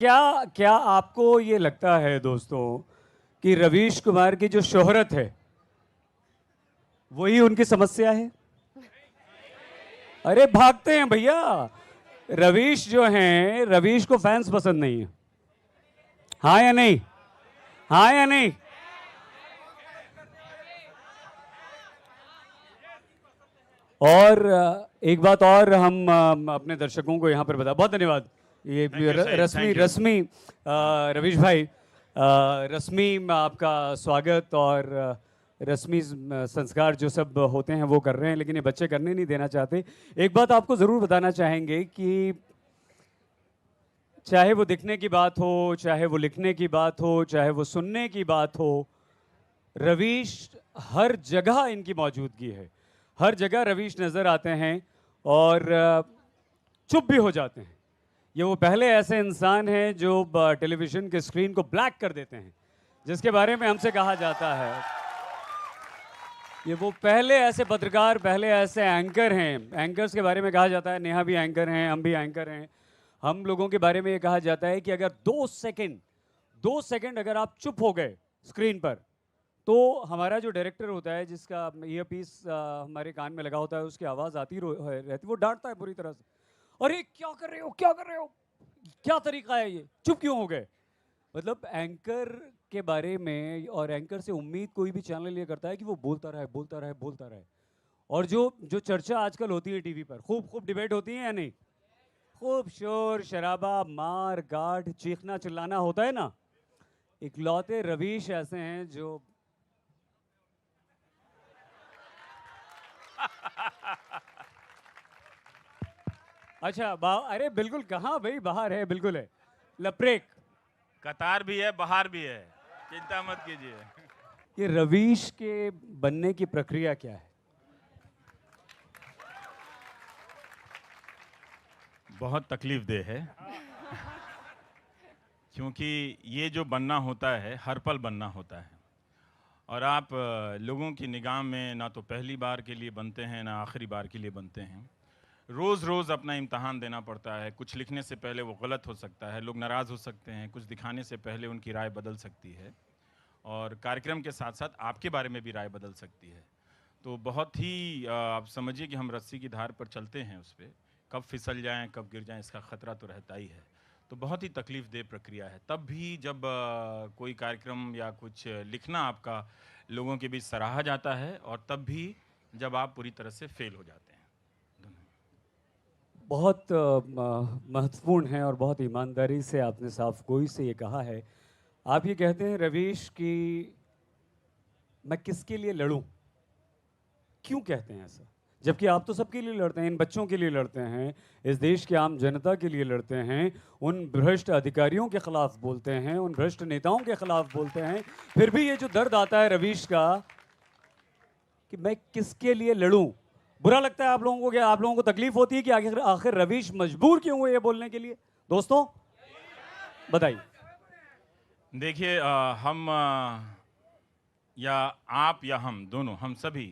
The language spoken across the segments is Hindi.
क्या क्या आपको ये लगता है दोस्तों कि रवीश कुमार की जो शोहरत है वही उनकी समस्या है? अरे भागते हैं भैया। रवीश जो हैं, रवीश को फैंस पसंद नहीं है। हाँ या नहीं? हाँ या नहीं? और एक बात और हम अपने दर्शकों को यहाँ पर बता, बहुत धन्यवाद। ये Thank you, Syed. Rashmi Thank you. रश्मि रवीश भाई, रश्मि आपका स्वागत। और रश्मि संस्कार जो सब होते हैं वो कर रहे हैं, लेकिन ये बच्चे करने नहीं देना चाहते। एक बात आपको ज़रूर बताना चाहेंगे कि चाहे वो दिखने की बात हो, चाहे वो लिखने की बात हो, चाहे वो सुनने की बात हो, रवीश हर जगह इनकी मौजूदगी है। हर जगह रवीश नज़र आते हैं और चुप भी हो जाते हैं। ये वो पहले ऐसे इंसान हैं जो टेलीविज़न के स्क्रीन को ब्लैक कर देते हैं, जिसके बारे में हमसे कहा जाता है। ये वो पहले ऐसे पत्रकार, पहले ऐसे एंकर हैं। एंकर्स के बारे में कहा जाता है, नेहा भी एंकर हैं, हम भी एंकर हैं। हम लोगों के बारे में ये कहा जाता है कि अगर 2 सेकंड अगर आप चुप हो गए स्क्रीन पर, तो हमारा जो डायरेक्टर होता है, जिसका ईयरपीस हमारे कान में लगा होता है, उसकी आवाज़ आती रहती, वो डांटता है पूरी तरह से, अरे क्या कर रहे हो, क्या कर रहे हो, क्या तरीका है ये, चुप क्यों हो गए। मतलब एंकर के बारे में, और एंकर से उम्मीद कोई भी चैनल ये करता है कि वो बोलता रहे बोलता रहे बोलता रहे। और जो जो चर्चा आजकल होती है टीवी पर, खूब खूब डिबेट होती है या नहीं, खूब शोर शराबा, मार गाठ, चीखना चिल्लाना होता है ना, इकलौते रवीश ऐसे हैं जो अच्छा अरे बिल्कुल, कहाँ भाई, बाहर है, बिल्कुल है, लपरेक। कतार भी है, बाहर भी है, चिंता मत कीजिए। ये रवीश के बनने की प्रक्रिया क्या है? बहुत तकलीफ दे है क्योंकि ये जो बनना होता है हर पल बनना होता है, और आप लोगों की निगाह में ना तो पहली बार के लिए बनते हैं ना आखिरी बार के लिए बनते हैं। रोज़ रोज़ अपना इम्तहान देना पड़ता है। कुछ लिखने से पहले वो गलत हो सकता है, लोग नाराज़ हो सकते हैं, कुछ दिखाने से पहले उनकी राय बदल सकती है, और कार्यक्रम के साथ साथ आपके बारे में भी राय बदल सकती है। तो बहुत ही आप समझिए कि हम रस्सी की धार पर चलते हैं, उस पर कब फिसल जाएं कब गिर जाएं इसका ख़तरा तो रहता ही है। तो बहुत ही तकलीफ़ दे प्रक्रिया है। तब भी जब कोई कार्यक्रम या कुछ लिखना आपका लोगों के बीच सराहा जाता है, और तब भी जब आप पूरी तरह से फेल हो जाते हैं। बहुत महत्वपूर्ण है, और बहुत ईमानदारी से आपने साफ गोई से ये कहा है। आप ये कहते हैं रवीश कि मैं किसके लिए लड़ूं, क्यों कहते हैं ऐसा, जबकि आप तो सबके लिए लड़ते हैं, इन बच्चों के लिए लड़ते हैं, इस देश की आम जनता के लिए लड़ते हैं, उन भ्रष्ट अधिकारियों के खिलाफ बोलते हैं, उन भ्रष्ट नेताओं के खिलाफ बोलते हैं। फिर भी ये जो दर्द आता है रवीश का कि मैं किसके लिए लड़ूं, बुरा लगता है आप लोगों को? क्या आप लोगों को तकलीफ होती है कि आखिर आखिर रवीश मजबूर क्यों हुए ये बोलने के लिए? दोस्तों बताइए। देखिए, हम या आप या हम दोनों, हम सभी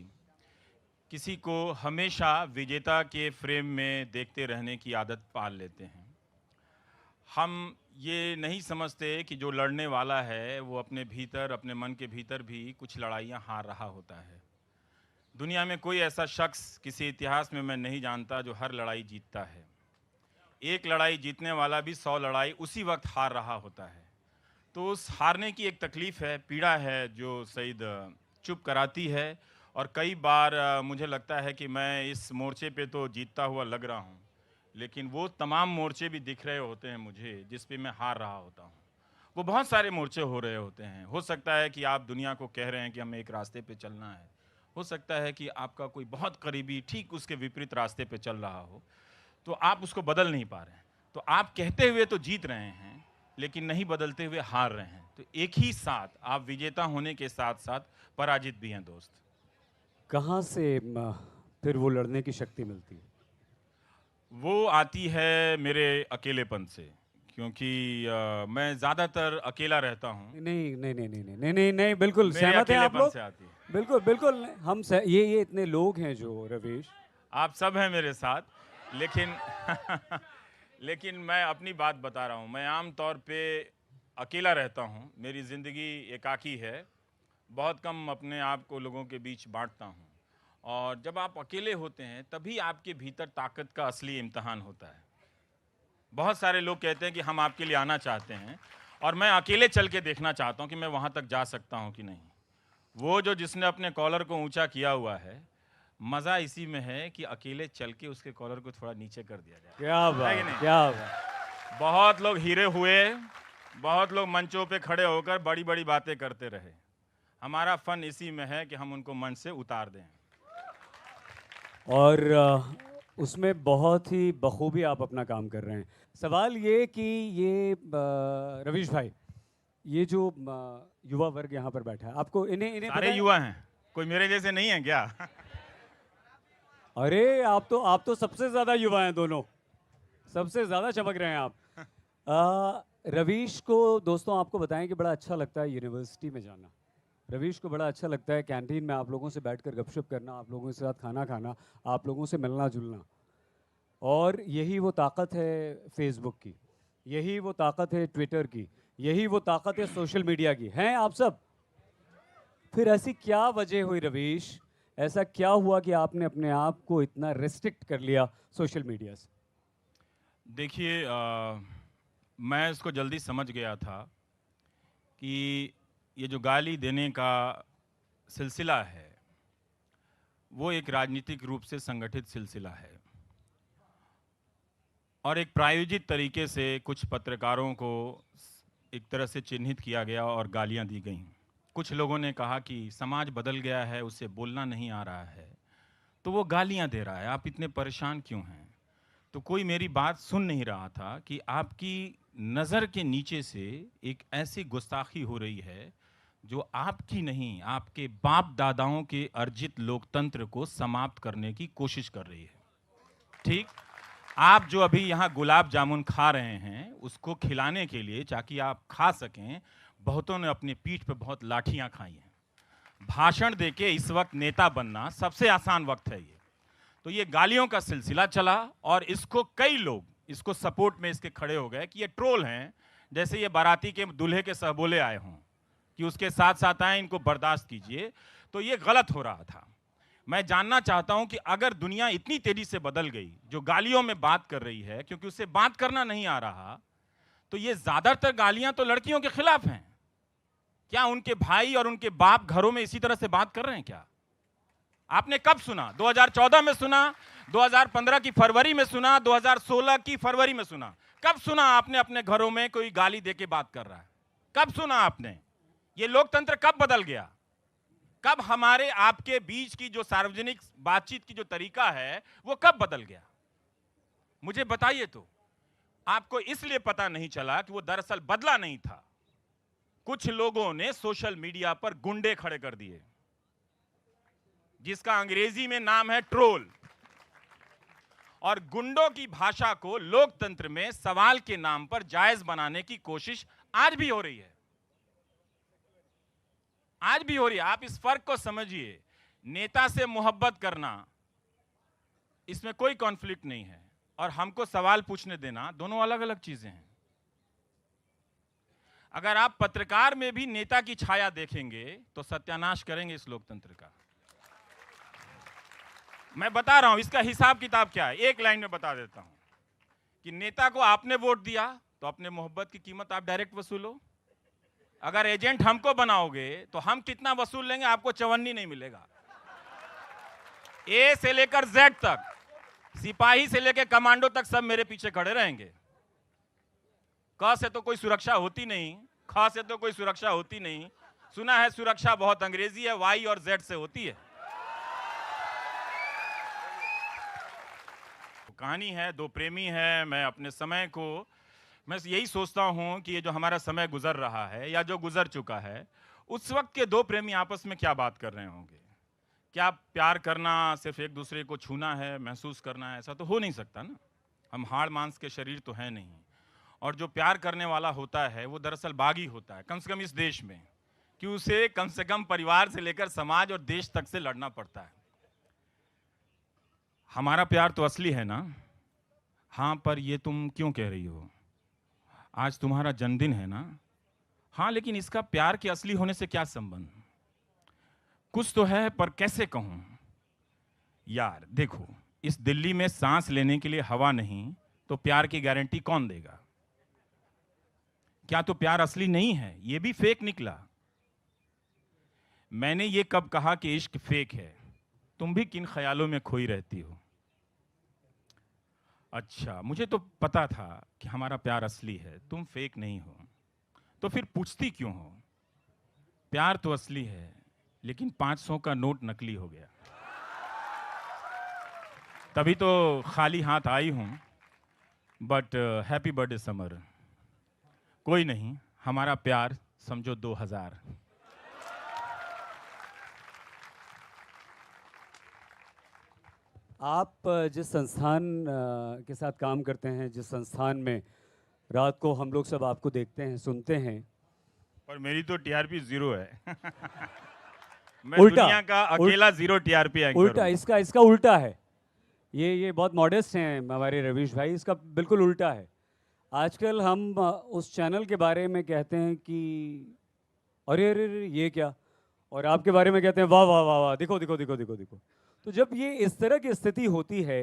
किसी को हमेशा विजेता के फ्रेम में देखते रहने की आदत पाल लेते हैं। हम ये नहीं समझते कि जो लड़ने वाला है वो अपने भीतर, अपने मन के भीतर भी कुछ लड़ाइयाँ हार रहा होता है। दुनिया में कोई ऐसा शख्स किसी इतिहास में मैं नहीं जानता जो हर लड़ाई जीतता है। एक लड़ाई जीतने वाला भी 100 लड़ाई उसी वक्त हार रहा होता है। तो उस हारने की एक तकलीफ़ है, पीड़ा है, जो सईद चुप कराती है। और कई बार मुझे लगता है कि मैं इस मोर्चे पे तो जीतता हुआ लग रहा हूँ, लेकिन वो तमाम मोर्चे भी दिख रहे होते हैं मुझे जिस पे मैं हार रहा होता हूँ। वो बहुत सारे मोर्चे हो रहे होते हैं। हो सकता है कि आप दुनिया को कह रहे हैं कि हमें एक रास्ते पे चलना है, हो सकता है कि आपका कोई बहुत करीबी ठीक उसके विपरीत रास्ते पे चल रहा हो, तो आप उसको बदल नहीं पा रहे हैं। तो आप कहते हुए तो जीत रहे हैं, लेकिन नहीं बदलते हुए हार रहे हैं। तो एक ही साथ आप विजेता होने के साथ साथ पराजित भी हैं दोस्त। कहाँ से फिर वो लड़ने की शक्ति मिलती है? वो आती है मेरे अकेलेपन से, क्योंकि मैं ज़्यादातर अकेला रहता हूँ। नहीं नहीं नहीं नहीं नहीं नहीं नहीं नहीं, बिल्कुल मेरे सहमत हैं आप अकेलेपन लोग? से आती है। बिल्कुल बिल्कुल, ये इतने लोग हैं जो रवीश। आप सब हैं मेरे साथ, लेकिन लेकिन मैं अपनी बात बता रहा हूँ। मैं आम तौर पे अकेला रहता हूँ, मेरी ज़िंदगी एकाकी है, बहुत कम अपने आप को लोगों के बीच बांटता हूँ। और जब आप अकेले होते हैं तभी आपके भीतर ताकत का असली इम्तहान होता है। बहुत सारे लोग कहते हैं कि हम आपके लिए आना चाहते हैं, और मैं अकेले चल के देखना चाहता हूँ कि मैं वहाँ तक जा सकता हूँ कि नहीं। वो जो जिसने अपने कॉलर को ऊंचा किया हुआ है, मज़ा इसी में है कि अकेले चल के उसके कॉलर को थोड़ा नीचे कर दिया जाए। क्या है कि बात, नहीं? क्या बात। बहुत लोग हीरे हुए, बहुत लोग मंचों पे खड़े होकर बड़ी बड़ी बातें करते रहे। हमारा फन इसी में है कि हम उनको मंच से उतार दें। और उसमें बहुत ही बखूबी आप अपना काम कर रहे हैं। सवाल ये कि ये रवीश भाई, ये जो युवा वर्ग यहाँ पर बैठा है, आपको इन्हें इन्हें सारे पता है? युवा हैं, कोई मेरे जैसे नहीं है क्या? अरे आप तो सबसे ज्यादा युवा हैं दोनों, सबसे ज्यादा चमक रहे हैं आप। रवीश को दोस्तों आपको बताएं कि बड़ा अच्छा लगता है यूनिवर्सिटी में जाना। रवीश को बड़ा अच्छा लगता है कैंटीन में आप लोगों से बैठकर गपशप करना, आप लोगों के साथ खाना खाना, आप लोगों से मिलना जुलना। और यही वो ताकत है फेसबुक की, यही वो ताकत है ट्विटर की, यही वो ताकत है सोशल मीडिया की। हैं आप सब? फिर ऐसी क्या वजह हुई रवीश, ऐसा क्या हुआ कि आपने अपने आप को इतना रेस्ट्रिक्ट कर लिया सोशल मीडिया से? देखिए, मैं इसको जल्दी समझ गया था कि ये जो गाली देने का सिलसिला है वो एक राजनीतिक रूप से संगठित सिलसिला है, और एक प्रायोजित तरीके से कुछ पत्रकारों को एक तरह से चिन्हित किया गया और गालियां दी गईं। कुछ लोगों ने कहा कि समाज बदल गया है, उससे बोलना नहीं आ रहा है, तो वो गालियां दे रहा है, आप इतने परेशान क्यों हैं? तो कोई मेरी बात सुन नहीं रहा था कि आपकी नज़र के नीचे से एक ऐसी गुस्ताखी हो रही है जो आपकी नहीं, आपके बाप दादाओं के अर्जित लोकतंत्र को समाप्त करने की कोशिश कर रही है। ठीक, आप जो अभी यहाँ गुलाब जामुन खा रहे हैं उसको खिलाने के लिए, ताकि आप खा सकें, बहुतों ने अपनी पीठ पे बहुत लाठियां खाई हैं। भाषण देके इस वक्त नेता बनना सबसे आसान वक्त है ये। तो ये गालियों का सिलसिला चला, और इसको कई लोग इसको सपोर्ट में इसके खड़े हो गए कि ये ट्रोल हैं, जैसे ये बाराती के दूल्हे के सहबोले आए हों कि उसके साथ साथ आए, इनको बर्दाश्त कीजिए। तो ये गलत हो रहा था। मैं जानना चाहता हूं कि अगर दुनिया इतनी तेजी से बदल गई, जो गालियों में बात कर रही है क्योंकि उसे बात करना नहीं आ रहा, तो ये ज्यादातर गालियां तो लड़कियों के खिलाफ हैं। क्या उनके भाई और उनके बाप घरों में इसी तरह से बात कर रहे हैं क्या? आपने कब सुना? 2014 में सुना, 2015 की फरवरी में सुना, 2016 की फरवरी में सुना। कब सुना आपने अपने घरों में कोई गाली देके बात कर रहा है? कब सुना आपने? ये लोकतंत्र कब बदल गया? कब हमारे आपके बीच की जो सार्वजनिक बातचीत की जो तरीका है वो कब बदल गया? मुझे बताइए। तो आपको इसलिए पता नहीं चला कि वो दरअसल बदला नहीं था। कुछ लोगों ने सोशल मीडिया पर गुंडे खड़े कर दिए, जिसका अंग्रेजी में नाम है ट्रोल। और गुंडों की भाषा को लोकतंत्र में सवाल के नाम पर जायज बनाने की कोशिश आज भी हो रही है, आज भी हो रही है। आप इस फर्क को समझिए। नेता से मोहब्बत करना, इसमें कोई कॉन्फ्लिक्ट नहीं है, और हमको सवाल पूछने देना, दोनों अलग अलग चीजें हैं। अगर आप पत्रकार में भी नेता की छाया देखेंगे तो सत्यानाश करेंगे इस लोकतंत्र का। मैं बता रहा हूं इसका हिसाब किताब क्या है, एक लाइन में बता देता हूं कि नेता को आपने वोट दिया तो अपने मोहब्बत की कीमत आप डायरेक्ट वसूलो। अगर एजेंट हमको बनाओगे तो हम कितना वसूल लेंगे, आपको चवन्नी नहीं मिलेगा। ए से लेकर जेड तक, सिपाही से लेकर कमांडो तक सब मेरे पीछे खड़े रहेंगे। क से तो कोई सुरक्षा होती नहीं, ख से तो कोई सुरक्षा होती नहीं। सुना है सुरक्षा बहुत अंग्रेजी है, वाई और जेड से होती है। कहानी है, दो प्रेमी है। मैं अपने समय को, मैं यही सोचता हूं कि ये जो हमारा समय गुजर रहा है या जो गुजर चुका है, उस वक्त के दो प्रेमी आपस में क्या बात कर रहे होंगे। क्या प्यार करना सिर्फ एक दूसरे को छूना है, महसूस करना है? ऐसा तो हो नहीं सकता ना। हम हाड़ मांस के शरीर तो है नहीं। और जो प्यार करने वाला होता है वो दरअसल बागी होता है, कम से कम इस देश में, कि उसे कम से कम परिवार से लेकर समाज और देश तक से लड़ना पड़ता है। हमारा प्यार तो असली है ना। हाँ, पर ये तुम क्यों कह रही हो? आज तुम्हारा जन्मदिन है ना? हाँ, लेकिन इसका प्यार के असली होने से क्या संबंध? कुछ तो है, पर कैसे कहूँ? यार देखो, इस दिल्ली में सांस लेने के लिए हवा नहीं, तो प्यार की गारंटी कौन देगा? क्या तो प्यार असली नहीं है? ये भी फेक निकला। मैंने ये कब कहा कि इश्क फेक है? तुम भी किन ख्यालों में खोई रहती हो? अच्छा, मुझे तो पता था कि हमारा प्यार असली है, तुम फेक नहीं हो। तो फिर पूछती क्यों हो? प्यार तो असली है, लेकिन 500 का नोट नकली हो गया। तभी तो खाली हाथ आई हूं। But happy birthday summer. कोई नहीं, हमारा प्यार समझो 2000। आप जिस संस्थान के साथ काम करते हैं, जिस संस्थान में रात को हम लोग सब आपको देखते हैं, सुनते हैं। पर मेरी तो टीआरपी 0 है। मैं उल्टा दुनिया का अकेला 0 टीआरपी एंकर उल्टा हूं। इसका उल्टा है। ये बहुत मॉडेस्ट हैं हमारे रवीश भाई, इसका बिल्कुल उल्टा है। आजकल हम उस चैनल के बारे में कहते हैं कि अरे अरे अरे ये क्या, और आपके बारे में कहते हैं वाह वाह वाह वाह, देखो देखो देखो देखो देखो। तो जब ये इस तरह की स्थिति होती है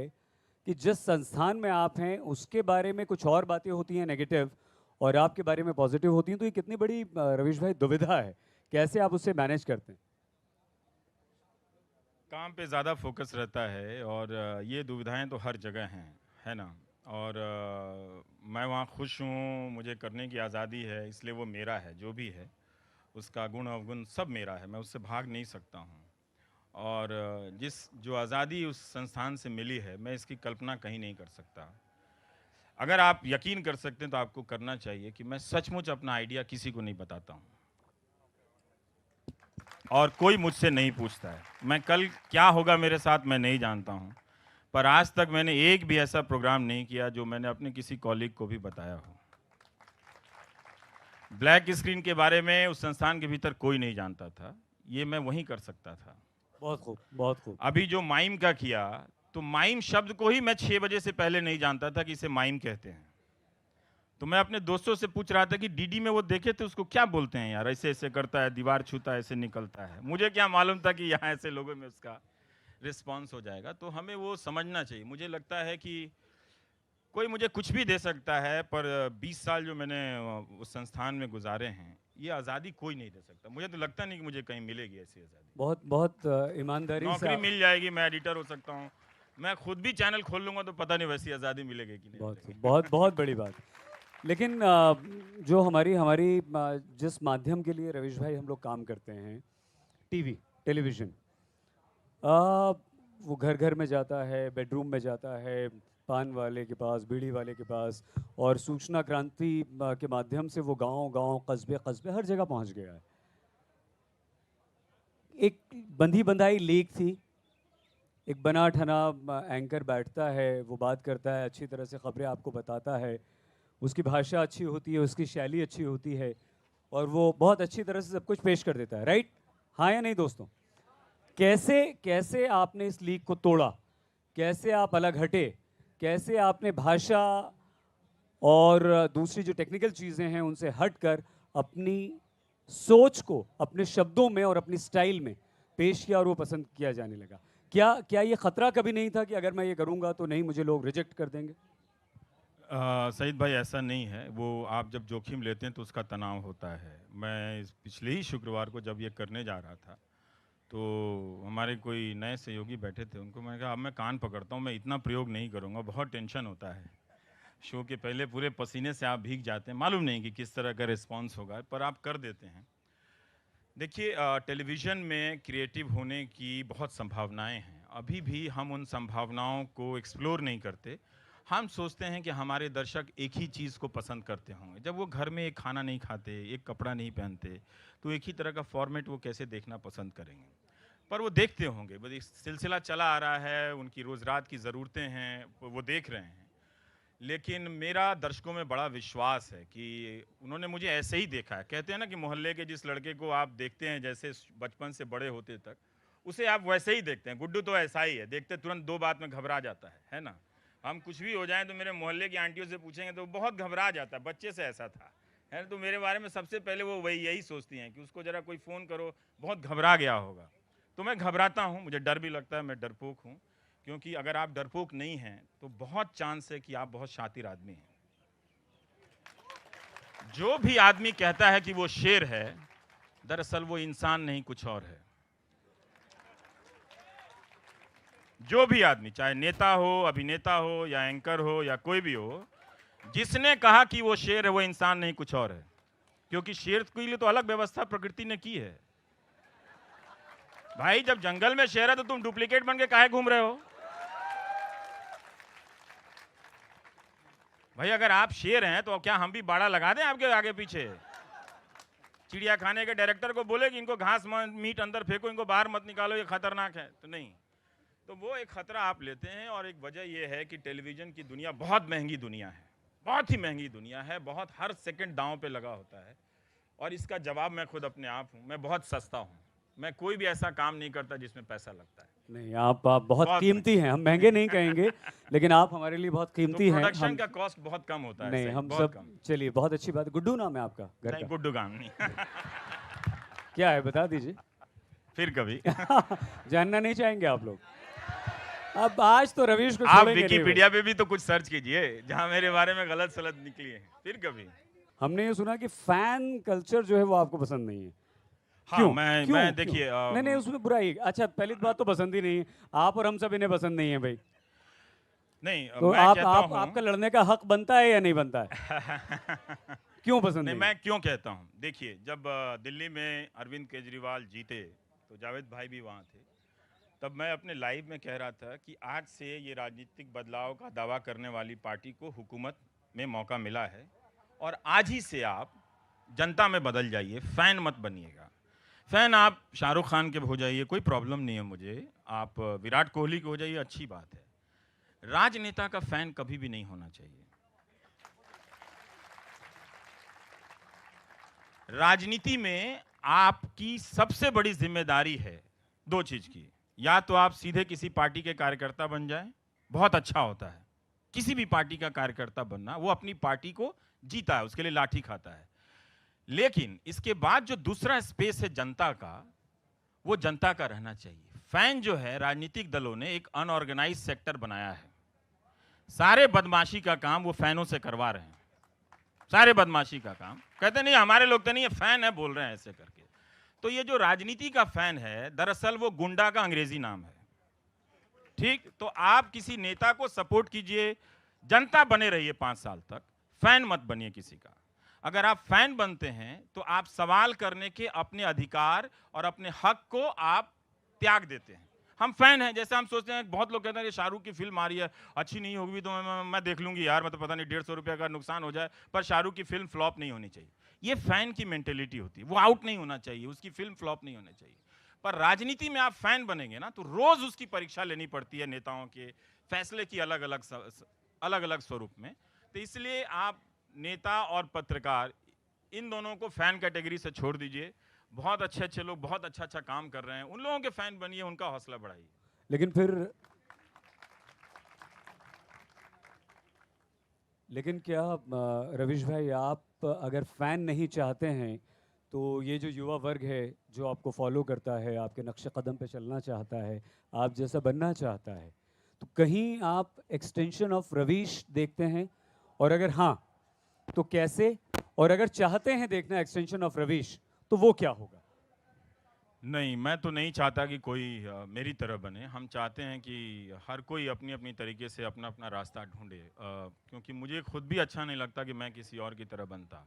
कि जिस संस्थान में आप हैं उसके बारे में कुछ और बातें होती हैं नेगेटिव, और आपके बारे में पॉजिटिव होती हैं, तो ये कितनी बड़ी रवीश भाई दुविधा है, कैसे आप उससे मैनेज करते हैं? काम पे ज़्यादा फोकस रहता है, और ये दुविधाएं तो हर जगह हैं, है ना? और मैं वहाँ खुश हूँ, मुझे करने की आज़ादी है, इसलिए वो मेरा है। जो भी है उसका गुण अवगुण सब मेरा है, मैं उससे भाग नहीं सकता हूँ। और जिस जो आज़ादी उस संस्थान से मिली है, मैं इसकी कल्पना कहीं नहीं कर सकता। अगर आप यकीन कर सकते हैं तो आपको करना चाहिए कि मैं सचमुच अपना आइडिया किसी को नहीं बताता हूँ, और कोई मुझसे नहीं पूछता है। मैं कल क्या होगा मेरे साथ मैं नहीं जानता हूँ, पर आज तक मैंने एक भी ऐसा प्रोग्राम नहीं किया जो मैंने अपने किसी कॉलीग को भी बताया हो। ब्लैक स्क्रीन के बारे में उस संस्थान के भीतर कोई नहीं जानता था, ये मैं वहीं कर सकता था। बहुत खूब, बहुत खूब। अभी जो माइम का किया, तो माइम शब्द को ही मैं 6 बजे से पहले नहीं जानता था कि इसे माइम कहते हैं। तो मैं अपने दोस्तों से पूछ रहा था कि डीडी में वो देखे थे उसको क्या बोलते हैं यार, ऐसे ऐसे करता है, दीवार छूता है, ऐसे निकलता है। मुझे क्या मालूम था कि यहाँ ऐसे लोगों में उसका रिस्पॉन्स हो जाएगा। तो हमें वो समझना चाहिए। मुझे लगता है कि कोई मुझे कुछ भी दे सकता है, पर 20 साल जो मैंने उस संस्थान में गुजारे हैं, ये आज़ादी कोई नहीं दे सकता। मुझे तो लगता नहीं कि मुझे कहीं मिलेगी ऐसी आज़ादी। बहुत बहुत ईमानदारी से नौकरी मिल जाएगी, मैं एडिटर हो सकता हूँ, मैं खुद भी चैनल खोल लूँगा, तो पता नहीं वैसी आज़ादी मिलेगी कि नहीं बहुत खूब, मिलेगी। बहुत बहुत बड़ी बात। लेकिन जो हमारी हमारी जिस माध्यम के लिए रवीश भाई हम लोग काम करते हैं, टीवी, टेलीविज़न, वो घर घर में जाता है, बेडरूम में जाता है, पान वाले के पास, बीड़ी वाले के पास, और सूचना क्रांति के माध्यम से वो गांव गांव, कस्बे कस्बे, हर जगह पहुंच गया है। एक बंधी बंधाई लीक थी, एक बना ठना एंकर बैठता है, वो बात करता है, अच्छी तरह से खबरें आपको बताता है, उसकी भाषा अच्छी होती है, उसकी शैली अच्छी होती है, और वो बहुत अच्छी तरह से सब कुछ पेश कर देता है, राइट? हाँ या नहीं दोस्तों? कैसे कैसे आपने इस लीग को तोड़ा, कैसे आप अलग हटे, कैसे आपने भाषा और दूसरी जो टेक्निकल चीज़ें हैं उनसे हटकर अपनी सोच को अपने शब्दों में और अपनी स्टाइल में पेश किया और वो पसंद किया जाने लगा? क्या क्या ये खतरा कभी नहीं था कि अगर मैं ये करूंगा तो नहीं, मुझे लोग रिजेक्ट कर देंगे? सईद भाई, ऐसा नहीं है। वो आप जब जोखिम लेते हैं तो उसका तनाव होता है। मैं पिछले ही शुक्रवार को जब ये करने जा रहा था, तो हमारे कोई नए सहयोगी बैठे थे, उनको मैंने कहा अब मैं कान पकड़ता हूँ, मैं इतना प्रयोग नहीं करूँगा, बहुत टेंशन होता है। शो के पहले पूरे पसीने से आप भीग जाते हैं, मालूम नहीं कि किस तरह का रिस्पॉन्स होगा, पर आप कर देते हैं। देखिए, टेलीविज़न में क्रिएटिव होने की बहुत संभावनाएं हैं। अभी भी हम उन संभावनाओं को एक्सप्लोर नहीं करते। हम सोचते हैं कि हमारे दर्शक एक ही चीज़ को पसंद करते होंगे। जब वो घर में एक खाना नहीं खाते, एक कपड़ा नहीं पहनते, तो एक ही तरह का फॉर्मेट वो कैसे देखना पसंद करेंगे? पर वो देखते होंगे, बस एक सिलसिला चला आ रहा है, उनकी रोज़ रात की ज़रूरतें हैं, वो देख रहे हैं। लेकिन मेरा दर्शकों में बड़ा विश्वास है कि उन्होंने मुझे ऐसे ही देखा है। कहते हैं ना कि मोहल्ले के जिस लड़के को आप देखते हैं जैसे बचपन से बड़े होते तक, उसे आप वैसे ही देखते हैं। गुड्डू तो ऐसा ही है, देखते तुरंत 2 बात में घबरा जाता है ना? हम कुछ भी हो जाए तो मेरे मोहल्ले की आंटियों से पूछेंगे तो बहुत घबरा जाता है, बच्चे से ऐसा था है ना। तो मेरे बारे में सबसे पहले वो वही यही सोचती हैं कि उसको ज़रा कोई फ़ोन करो, बहुत घबरा गया होगा। तो मैं घबराता हूँ, मुझे डर भी लगता है, मैं डरपोक हूँ। क्योंकि अगर आप डरपोक नहीं हैं तो बहुत चांस है कि आप बहुत शातिर आदमी हैं। जो भी आदमी कहता है कि वो शेर है, दरअसल वो इंसान नहीं, कुछ और है। जो भी आदमी, चाहे नेता हो, अभिनेता हो या एंकर हो या कोई भी हो, जिसने कहा कि वो शेर है वो इंसान नहीं, कुछ और है। क्योंकि शेर के लिए तो अलग व्यवस्था प्रकृति ने की है। भाई जब जंगल में शेर है तो तुम डुप्लीकेट बन के काहे घूम रहे हो? भाई अगर आप शेर हैं तो क्या हम भी बाड़ा लगा दें आपके आगे पीछे? चिड़िया खाने के डायरेक्टर को बोले कि इनको घास मीट अंदर फेंको, इनको बाहर मत निकालो, ये खतरनाक है, तो नहीं। तो वो एक खतरा आप लेते हैं। और एक वजह यह है कि टेलीविज़न की दुनिया बहुत महंगी दुनिया है, बहुत ही महंगी दुनिया है, बहुत हर सेकंड दांव पे लगा होता है। और इसका जवाब मैं खुद अपने आप हूँ, मैं बहुत सस्ता हूँ। मैं कोई भी ऐसा काम नहीं करता जिसमें पैसा लगता है। नहीं, आप बहुत बहुत कीमती हैं, हम महंगे नहीं कहेंगे, लेकिन आप हमारे लिए बहुत तो कीमती हैं। प्रोडक्शन हम का कॉस्ट बहुत कम होता है, नहीं, सही, हम बहुत सब कम। चलिए, बहुत अच्छी बात है। गुड्डू नाम है आपका घर नहीं, का? गुड्डू गाम नहीं। क्या है बता दीजिए। फिर कभी। जानना नहीं चाहेंगे आप लोग? अब आज तो रवीश को आप छोड़ेंगे नहीं भाई। विकिपीडिया पे भी तो कुछ सर्च कीजिए जहां मेरे बारे में गलत सलत निकली है, फिर कभी। हमने ये सुना कि फैन कल्चर जो है वो आपको पसंद नहीं है। हाँ, क्यों? मैं क्यों? देखिए नहीं नहीं, उसमें बुराई। अच्छा, पहली बात तो पसंद ही नहीं है। आप और हम सब इन्हें पसंद नहीं है भाई। नहीं, तो मैं कहता हूँ। आपका लड़ने का हक बनता है या नहीं बनता है? क्यों पसंद नहीं, नहीं? मैं क्यों कहता हूँ, देखिए जब दिल्ली में अरविंद केजरीवाल जीते तो जावेद भाई भी वहाँ थे। तब मैं अपने लाइव में कह रहा था कि आज से ये राजनीतिक बदलाव का दावा करने वाली पार्टी को हुकूमत में मौका मिला है, और आज ही से आप जनता में बदल जाइए, फैन मत बनिएगा। फैन आप शाहरुख खान के हो जाइए, कोई प्रॉब्लम नहीं है मुझे। आप विराट कोहली के हो जाइए, अच्छी बात है। राजनेता का फैन कभी भी नहीं होना चाहिए। राजनीति में आपकी सबसे बड़ी जिम्मेदारी है दो चीज की। या तो आप सीधे किसी पार्टी के कार्यकर्ता बन जाएं, बहुत अच्छा होता है। किसी भी पार्टी का कार्यकर्ता बनना, वो अपनी पार्टी को जीता है, उसके लिए लाठी खाता है। लेकिन इसके बाद जो दूसरा स्पेस है जनता का, वो जनता का रहना चाहिए। फैन जो है, राजनीतिक दलों ने एक अनऑर्गेनाइज सेक्टर बनाया है। सारे बदमाशी का काम वो फैनों से करवा रहे हैं, सारे बदमाशी का काम। कहते नहीं हमारे लोग तो नहीं, ये फैन है, बोल रहे हैं ऐसे करके। तो ये जो राजनीति का फैन है, दरअसल वो गुंडा का अंग्रेजी नाम है। ठीक, तो आप किसी नेता को सपोर्ट कीजिए, जनता बने रहिए 5 साल तक, फैन मत बनिए किसी का। अगर आप फैन बनते हैं तो आप सवाल करने के अपने अधिकार और अपने हक को आप त्याग देते हैं। हम फैन हैं, जैसे हम सोचते हैं, बहुत लोग कहते हैं कि शाहरुख की फिल्म आ रही है, अच्छी नहीं होगी तो मैं देख लूंगी यार, मैं तो पता नहीं 150 रुपये का नुकसान हो जाए, पर शाहरुख की फिल्म फ्लॉप नहीं होनी चाहिए। ये फैन की मेंटेलिटी होती है, वो आउट नहीं होना चाहिए, उसकी फिल्म फ्लॉप नहीं होनी चाहिए। पर राजनीति में आप फैन बनेंगे ना, तो रोज उसकी परीक्षा लेनी पड़ती है, नेताओं के फैसले की अलग अलग स्वरूप में। तो इसलिए आप नेता और पत्रकार, इन दोनों को फैन कैटेगरी से छोड़ दीजिए। बहुत अच्छे अच्छे लोग बहुत अच्छा अच्छा काम कर रहे हैं, उन लोगों के फैन बनिए, उनका हौसला बढ़ाइए। लेकिन क्या रवीश भाई, आप अगर फैन नहीं चाहते हैं तो ये जो युवा वर्ग है जो आपको फॉलो करता है, आपके नक्शे कदम पे चलना चाहता है, आप जैसा बनना चाहता है, तो कहीं आप एक्सटेंशन ऑफ रवीश देखते हैं? और अगर हाँ तो कैसे? और अगर चाहते हैं देखना एक्सटेंशन ऑफ रवीश तो वो क्या होगा? नहीं, मैं तो नहीं चाहता कि कोई मेरी तरह बने। हम चाहते हैं कि हर कोई अपनी अपनी तरीके से अपना अपना रास्ता ढूंढे, क्योंकि मुझे खुद भी अच्छा नहीं लगता कि मैं किसी और की तरह बनता।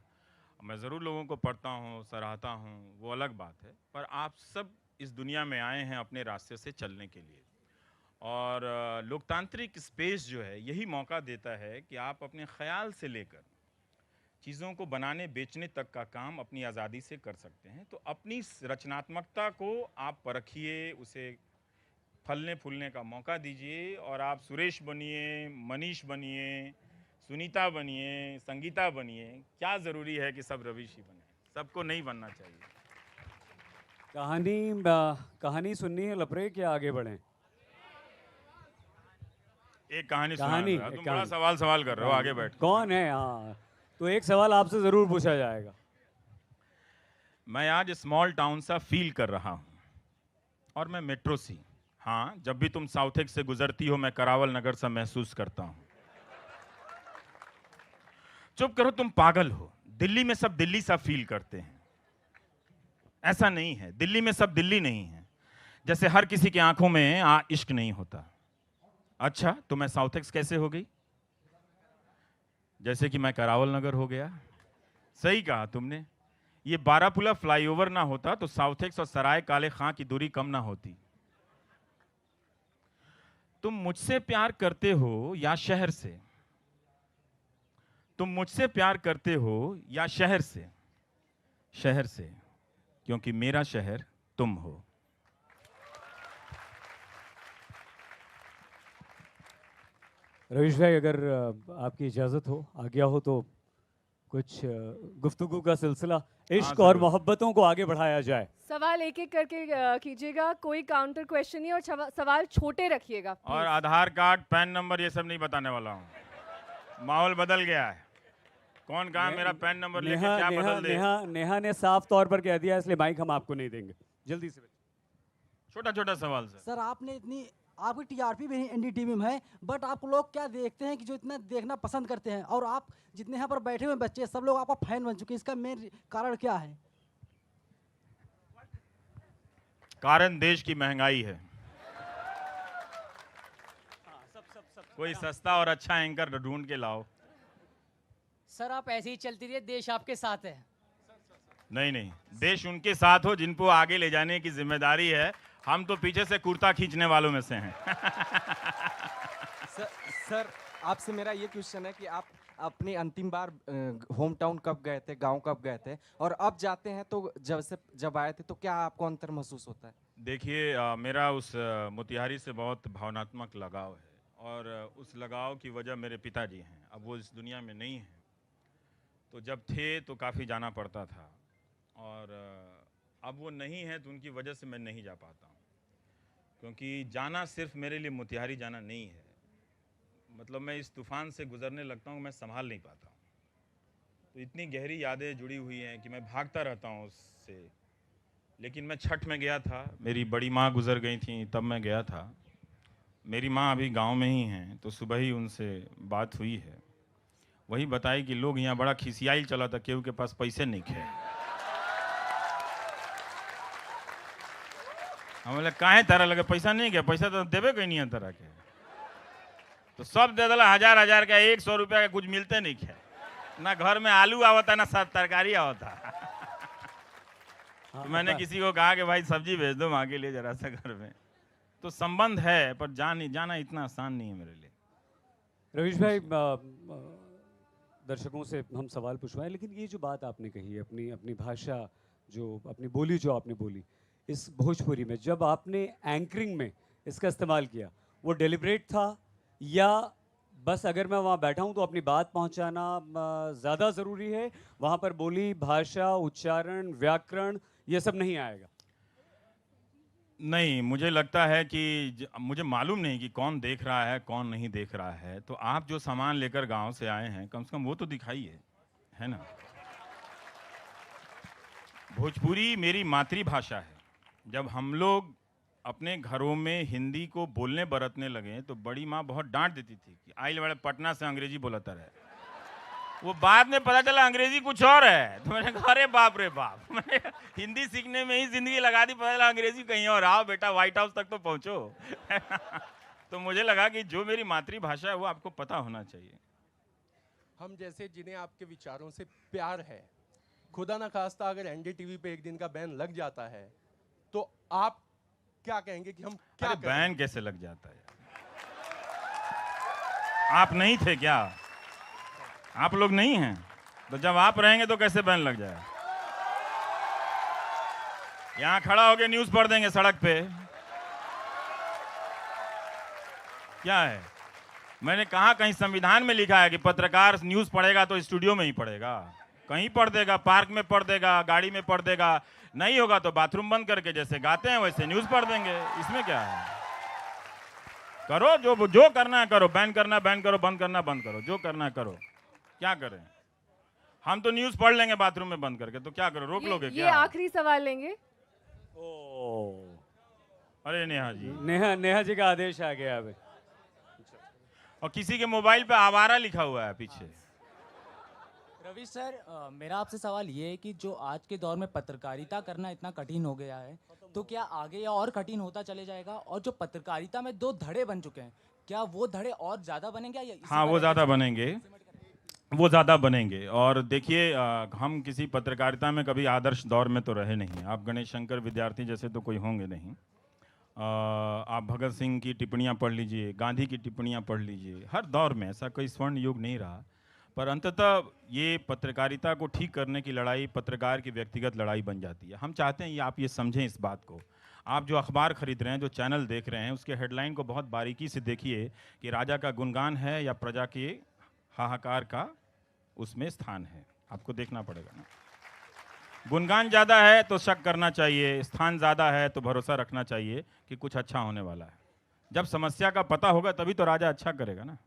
मैं ज़रूर लोगों को पढ़ता हूँ, सराहता हूँ, वो अलग बात है, पर आप सब इस दुनिया में आए हैं अपने रास्ते से चलने के लिए। और लोकतांत्रिक स्पेस जो है यही मौका देता है कि आप अपने ख्याल से लेकर चीज़ों को बनाने बेचने तक का काम अपनी आज़ादी से कर सकते हैं। तो अपनी रचनात्मकता को आप परखिए, उसे फलने फूलने का मौका दीजिए, और आप सुरेश बनिए, मनीष बनिए, सुनीता बनिए, संगीता बनिए। क्या ज़रूरी है कि सब रवीश ही बने? सबको नहीं बनना चाहिए। कहानी सुननी है लपरे, क्या आगे बढ़ें? एक कहानी कहानी, सुना। एक तुम बड़ा कहानी। सवाल कर रहे हो, आगे बैठ। कौन है? हाँ, तो एक सवाल आपसे जरूर पूछा जाएगा। मैं आज स्मॉल टाउन सा फील कर रहा हूँ और मैं मेट्रो सी। हाँ, जब भी तुम साउथेक से गुजरती हो मैं करावल नगर सा महसूस करता हूँ। चुप करो, तुम पागल हो। दिल्ली में सब दिल्ली सा फील करते हैं। ऐसा नहीं है, दिल्ली में सब दिल्ली नहीं है। जैसे हर किसी की आंखों में इश्क नहीं होता। अच्छा, तो मैं साउथेक्स कैसे हो गई? जैसे कि मैं करावल नगर हो गया। सही कहा तुमने। ये बारापुला फ्लाईओवर ना होता तो साउथेक्स और सराय काले खां की दूरी कम ना होती। तुम मुझसे प्यार करते हो या शहर से? तुम मुझसे प्यार करते हो या शहर से? शहर से, क्योंकि मेरा शहर तुम हो। रवीश भाई, अगर आपकी इजाज़त हो, आज्ञा हो, तो कुछ गुफ्तगू का सिलसिला इश्क और जरूर। मोहब्बतों को आगे बढ़ाया जाए। सवाल एक एक करके कीजिएगा, कोई काउंटर क्वेश्चन नहीं, और सवाल छोटे रखिएगा और please। Aadhaar card, pan number ये सब नहीं बताने वाला हूँ। माहौल बदल गया है। कौन कहा मेरा पैन नंबर लेके नेहा क्या नेहा बदल दे। नेहा नेहा ने साफ तौर पर कह दिया, इसलिए माइक हम आपको नहीं देंगे। जल्दी से। छोटा छोटा सवाल सर। सर आपने इतनी आपकी टीआरपी भी एनडीटीवी में है, बट आप लोग क्या देखते हैं कि जो इतना देखना पसंद करते हैं, और आप जितने यहाँ पर बैठे हुए बच्चे सब लोग आपका फैन बन चुके हैं, इसका मेन कारण क्या है? कारण देश की महंगाई है। कोई सस्ता और अच्छा एंकर ढूंढ के लाओ। सर आप ऐसे ही चलती रहिए, देश आपके साथ है। नहीं नहीं, देश उनके साथ हो जिनको आगे ले जाने की जिम्मेदारी है। हम तो पीछे से कुर्ता खींचने वालों में से हैं। सर आपसे मेरा ये क्वेश्चन है कि आप अपनी अंतिम बार होम टाउन कब गए थे, गांव कब गए थे, और अब जाते हैं तो जब आए थे तो क्या आपको अंतर महसूस होता है? देखिए, मेरा उस मोतिहारी से बहुत भावनात्मक लगाव है, और उस लगाव की वजह मेरे पिताजी हैं। अब वो इस दुनिया में नहीं हैं, तो जब थे तो काफ़ी जाना पड़ता था, और अब वो नहीं है तो उनकी वजह से मैं नहीं जा पाता हूँ। क्योंकि जाना सिर्फ मेरे लिए मोतिहारी जाना नहीं है, मतलब मैं इस तूफ़ान से गुजरने लगता हूँ, मैं संभाल नहीं पाता हूँ। तो इतनी गहरी यादें जुड़ी हुई हैं कि मैं भागता रहता हूँ उससे। लेकिन मैं छठ में गया था, मेरी बड़ी माँ गुजर गई थी, तब मैं गया था। मेरी माँ अभी गांव में ही हैं, तो सुबह ही उनसे बात हुई है। वही बताई कि लोग यहाँ बड़ा खिसियाई चला था, केहू के पास पैसे नहीं थे। हम बोले काहे तरह लगे, पैसा नहीं क्या? पैसा तो देवे कहीं नहीं है तरह के। तो सब दे दिला, हजार हजार का, 100 रुपया का कुछ मिलते नहीं खे। ना घर में आलू आवता ना सब तरकारी आवता। तो मैंने किसी को कहा कि भाई सब्जी भेज दो माँ के लिए जरा सा घर में। तो संबंध है, पर जाना इतना आसान नहीं है मेरे लिए। रवीश भाई, दर्शकों से हम सवाल पूछवाएं, लेकिन ये जो बात आपने कही, अपनी अपनी भाषा, जो अपनी बोली जो आपने बोली इस भोजपुरी में, जब आपने एंकरिंग में इसका इस्तेमाल किया, वो डेलिब्रेट था या बस अगर मैं वहाँ बैठा हूँ तो अपनी बात पहुँचाना ज़्यादा ज़रूरी है, वहाँ पर बोली, भाषा, उच्चारण, व्याकरण ये सब नहीं आएगा? नहीं, मुझे लगता है कि मुझे मालूम नहीं कि कौन देख रहा है कौन नहीं देख रहा है। तो आप जो सामान लेकर गांव से आए हैं, कम से कम वो तो दिखाइए, है ना। भोजपुरी मेरी मातृभाषा है। जब हम लोग अपने घरों में हिंदी को बोलने बरतने लगे तो बड़ी माँ बहुत डांट देती थी कि आइल वाले पटना से अंग्रेजी बोलता रहे। वो बाद में पता चला अंग्रेजी कुछ और है, तो मैंने कहा अरे बाप रे बाप, मैंने हिंदी सीखने में ही जिंदगी लगा दी, पता चला अंग्रेजी कहीं और। आओ बेटा व्हाइट हाउस तक तो पहुंचो। तो मुझे लगा कि जो मेरी मातृभाषा है वो आपको पता होना चाहिए। हम जैसे जिन्हें आपके विचारों से प्यार है, खुदा ना खास्ता अगर एनडीटीवी पे एक दिन का बैन लग जाता है तो आप क्या कहेंगे कि हम क्या अरे करें? बैन कैसे लग जाता है? आप नहीं थे क्या? आप लोग नहीं हैं, तो जब आप रहेंगे तो कैसे बैन लग जाए? यहां खड़ा होके न्यूज पढ़ देंगे सड़क पे, क्या है? मैंने कहा कहीं संविधान में लिखा है कि पत्रकार न्यूज पढ़ेगा तो स्टूडियो में ही पढ़ेगा? कहीं पढ़ देगा, पार्क में पढ़ देगा, गाड़ी में पढ़ देगा, नहीं होगा तो बाथरूम बंद करके जैसे गाते हैं वैसे न्यूज पढ़ देंगे। इसमें क्या है? करो, जो करना है करो, बैन करना बैन करो, बंद करना बंद करो, जो करना है करो। क्या करें? हम तो न्यूज़ पढ़ लेंगे बाथरूम में बंद करके, तो क्या करो, रोक लोगे ये क्या? आखिरी सवाल लेंगे। ओ, अरे नेहा जी, नेहा जी का आदेश आ गया अभी। और किसी के मोबाइल पे आवारा लिखा हुआ है पीछे। रवि सर, मेरा आपसे सवाल ये है कि जो आज के दौर में पत्रकारिता करना इतना कठिन हो गया है, तो क्या आगे या और कठिन होता चले जाएगा? और जो पत्रकारिता में 2 धड़े बन चुके हैं, क्या वो धड़े और ज़्यादा बनेंगे या इसी हाँ, का वो रहता ज़्यादा चलेगा? बनेंगे, वो ज़्यादा बनेंगे। और देखिए, हम किसी पत्रकारिता में कभी आदर्श दौर में तो रहे नहीं। आप गणेश शंकर विद्यार्थी जैसे तो कोई होंगे नहीं। आप भगत सिंह की टिप्पणियाँ पढ़ लीजिए, गांधी की टिप्पणियाँ पढ़ लीजिए, हर दौर में ऐसा कोई स्वर्ण युग नहीं रहा। पर अंततः ये पत्रकारिता को ठीक करने की लड़ाई पत्रकार की व्यक्तिगत लड़ाई बन जाती है। हम चाहते हैं आप ये समझें इस बात को। आप जो अखबार खरीद रहे हैं, जो चैनल देख रहे हैं, उसके हेडलाइन को बहुत बारीकी से देखिए कि राजा का गुणगान है या प्रजा के हाहाकार का उसमें स्थान है। आपको देखना पड़ेगा ना। गुणगान ज़्यादा है तो शक करना चाहिए, स्थान ज़्यादा है तो भरोसा रखना चाहिए कि कुछ अच्छा होने वाला है। जब समस्या का पता होगा तभी तो राजा अच्छा करेगा ना।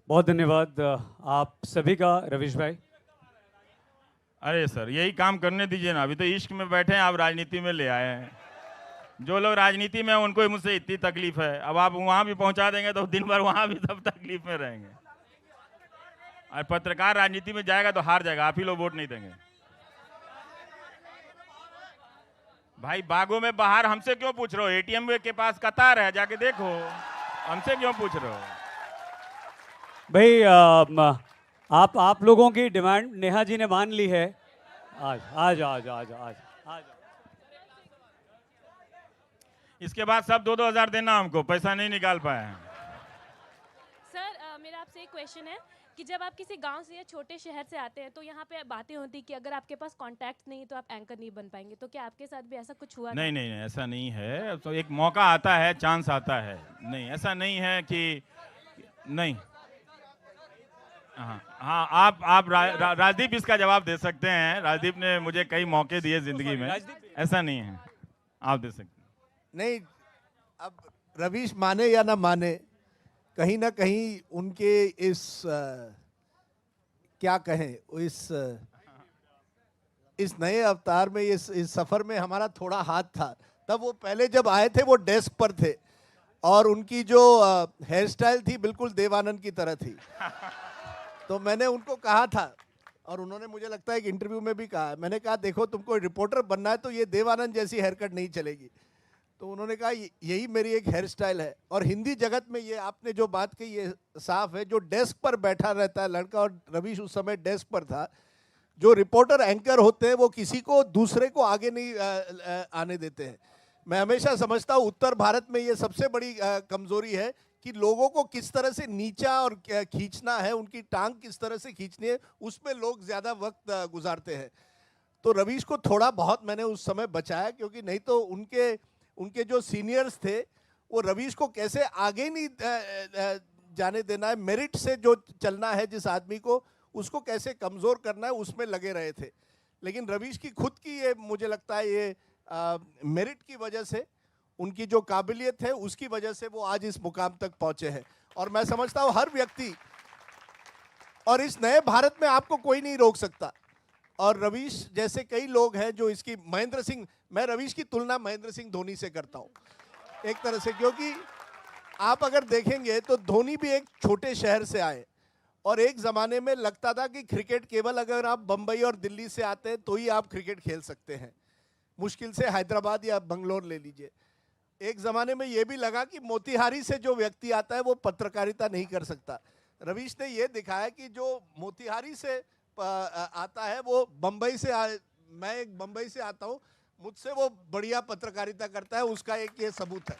बहुत धन्यवाद आप सभी का, रवीश भाई। अरे सर, यही काम करने दीजिए ना। अभी तो इश्क में बैठे हैं, आप राजनीति में ले आए हैं। जो लोग राजनीति में हैं उनको ही मुझसे इतनी तकलीफ है। अब आप वहाँ भी पहुँचा देंगे तो दिन भर वहाँ भी सब तकलीफ में रहेंगे। और पत्रकार राजनीति में जाएगा तो हार जाएगा, आप ही लोग वोट नहीं देंगे। भाई बागों में बाहर हमसे क्यों पूछ रहे हो? एटीएम के पास कतार है, जाके देखो। हमसे क्यों पूछ रहे हो? भाई आप लोगों की डिमांड नेहा जी ने मान ली है। आज आज आज आज आज आज इसके बाद सब 2-2 हज़ार देना हमको, पैसा नहीं निकाल पाए हैं। सर, मेरा आपसे एक क्वेश्चन है कि जब आप किसी गांव से या छोटे शहर से आते हैं तो यहाँ पे बातें होती कि अगर आपके पास कॉन्टैक्ट नहीं तो आप एंकर नहीं बन पाएंगे, तो क्या आपके साथ भी ऐसा कुछ हुआ था? नहीं नहीं नहीं, ऐसा नहीं है। तो एक मौका आता है, चांस आता है। नहीं, ऐसा नहीं है कि नहीं। हाँ, आप राजदीप इसका जवाब दे सकते हैं। राजदीप ने मुझे कई मौके दिए जिंदगी में। ऐसा नहीं है, आप दे सकते हैं। नहीं, अब रवीश माने या ना माने, कहीं ना कहीं उनके इस क्या कहें, इस नए अवतार में, इस सफर में हमारा थोड़ा हाथ था। तब वो पहले जब आए थे वो डेस्क पर थे और उनकी जो हेयर स्टाइल थी बिल्कुल देवानंद की तरह थी। तो मैंने उनको कहा था, और उन्होंने मुझे लगता है कि इंटरव्यू में भी कहा, मैंने कहा देखो तुमको रिपोर्टर बनना है तो ये देवानंद जैसी हेयर कट नहीं चलेगी। तो उन्होंने कहा यही मेरी एक हेयर स्टाइल है। और हिंदी जगत में ये आपने जो बात कही ये साफ है, जो डेस्क पर बैठा रहता है लड़का, और रवीश उस समय डेस्क पर था। जो रिपोर्टर एंकर होते हैं वो किसी को दूसरे को आगे नहीं आने देते हैं। मैं हमेशा समझता हूँ उत्तर भारत में ये सबसे बड़ी कमजोरी है कि लोगों को किस तरह से नीचा और खींचना है, उनकी टांग किस तरह से खींचनी है, उसमें लोग ज़्यादा वक्त गुजारते हैं। तो रवीश को थोड़ा बहुत मैंने उस समय बचाया, क्योंकि नहीं तो उनके जो सीनियर्स थे वो रवीश को कैसे आगे नहीं जाने देना है, मेरिट से जो चलना है जिस आदमी को, उसको कैसे कमज़ोर करना है, उसमें लगे रहे थे। लेकिन रवीश की खुद की ये मुझे लगता है ये मेरिट की वजह से, उनकी जो काबिलियत है उसकी वजह से वो आज इस मुकाम तक पहुंचे हैं। और मैं समझता हूँ हर व्यक्ति, और इस नए भारत में आपको कोई नहीं रोक सकता। और रवीश जैसे कई लोग हैं जो इसकी, महेंद्र सिंह, मैं रवीश की तुलना महेंद्र सिंह धोनी से करता हूँ एक तरह से, क्योंकि आप अगर देखेंगे तो धोनी भी एक छोटे शहर से आए, और एक ज़माने में लगता था कि क्रिकेट केवल अगर आप बम्बई और दिल्ली से आते हैं तो ही आप क्रिकेट खेल सकते हैं, मुश्किल से हैदराबाद या बंगलोर ले लीजिए। एक ज़माने में ये भी लगा कि मोतिहारी से जो व्यक्ति आता है वो पत्रकारिता नहीं कर सकता। रवीश ने ये दिखाया कि जो मोतिहारी से आता है वो बम्बई से मैं एक बम्बई से आता हूँ, मुझसे वो बढ़िया पत्रकारिता करता है, उसका एक ये सबूत है।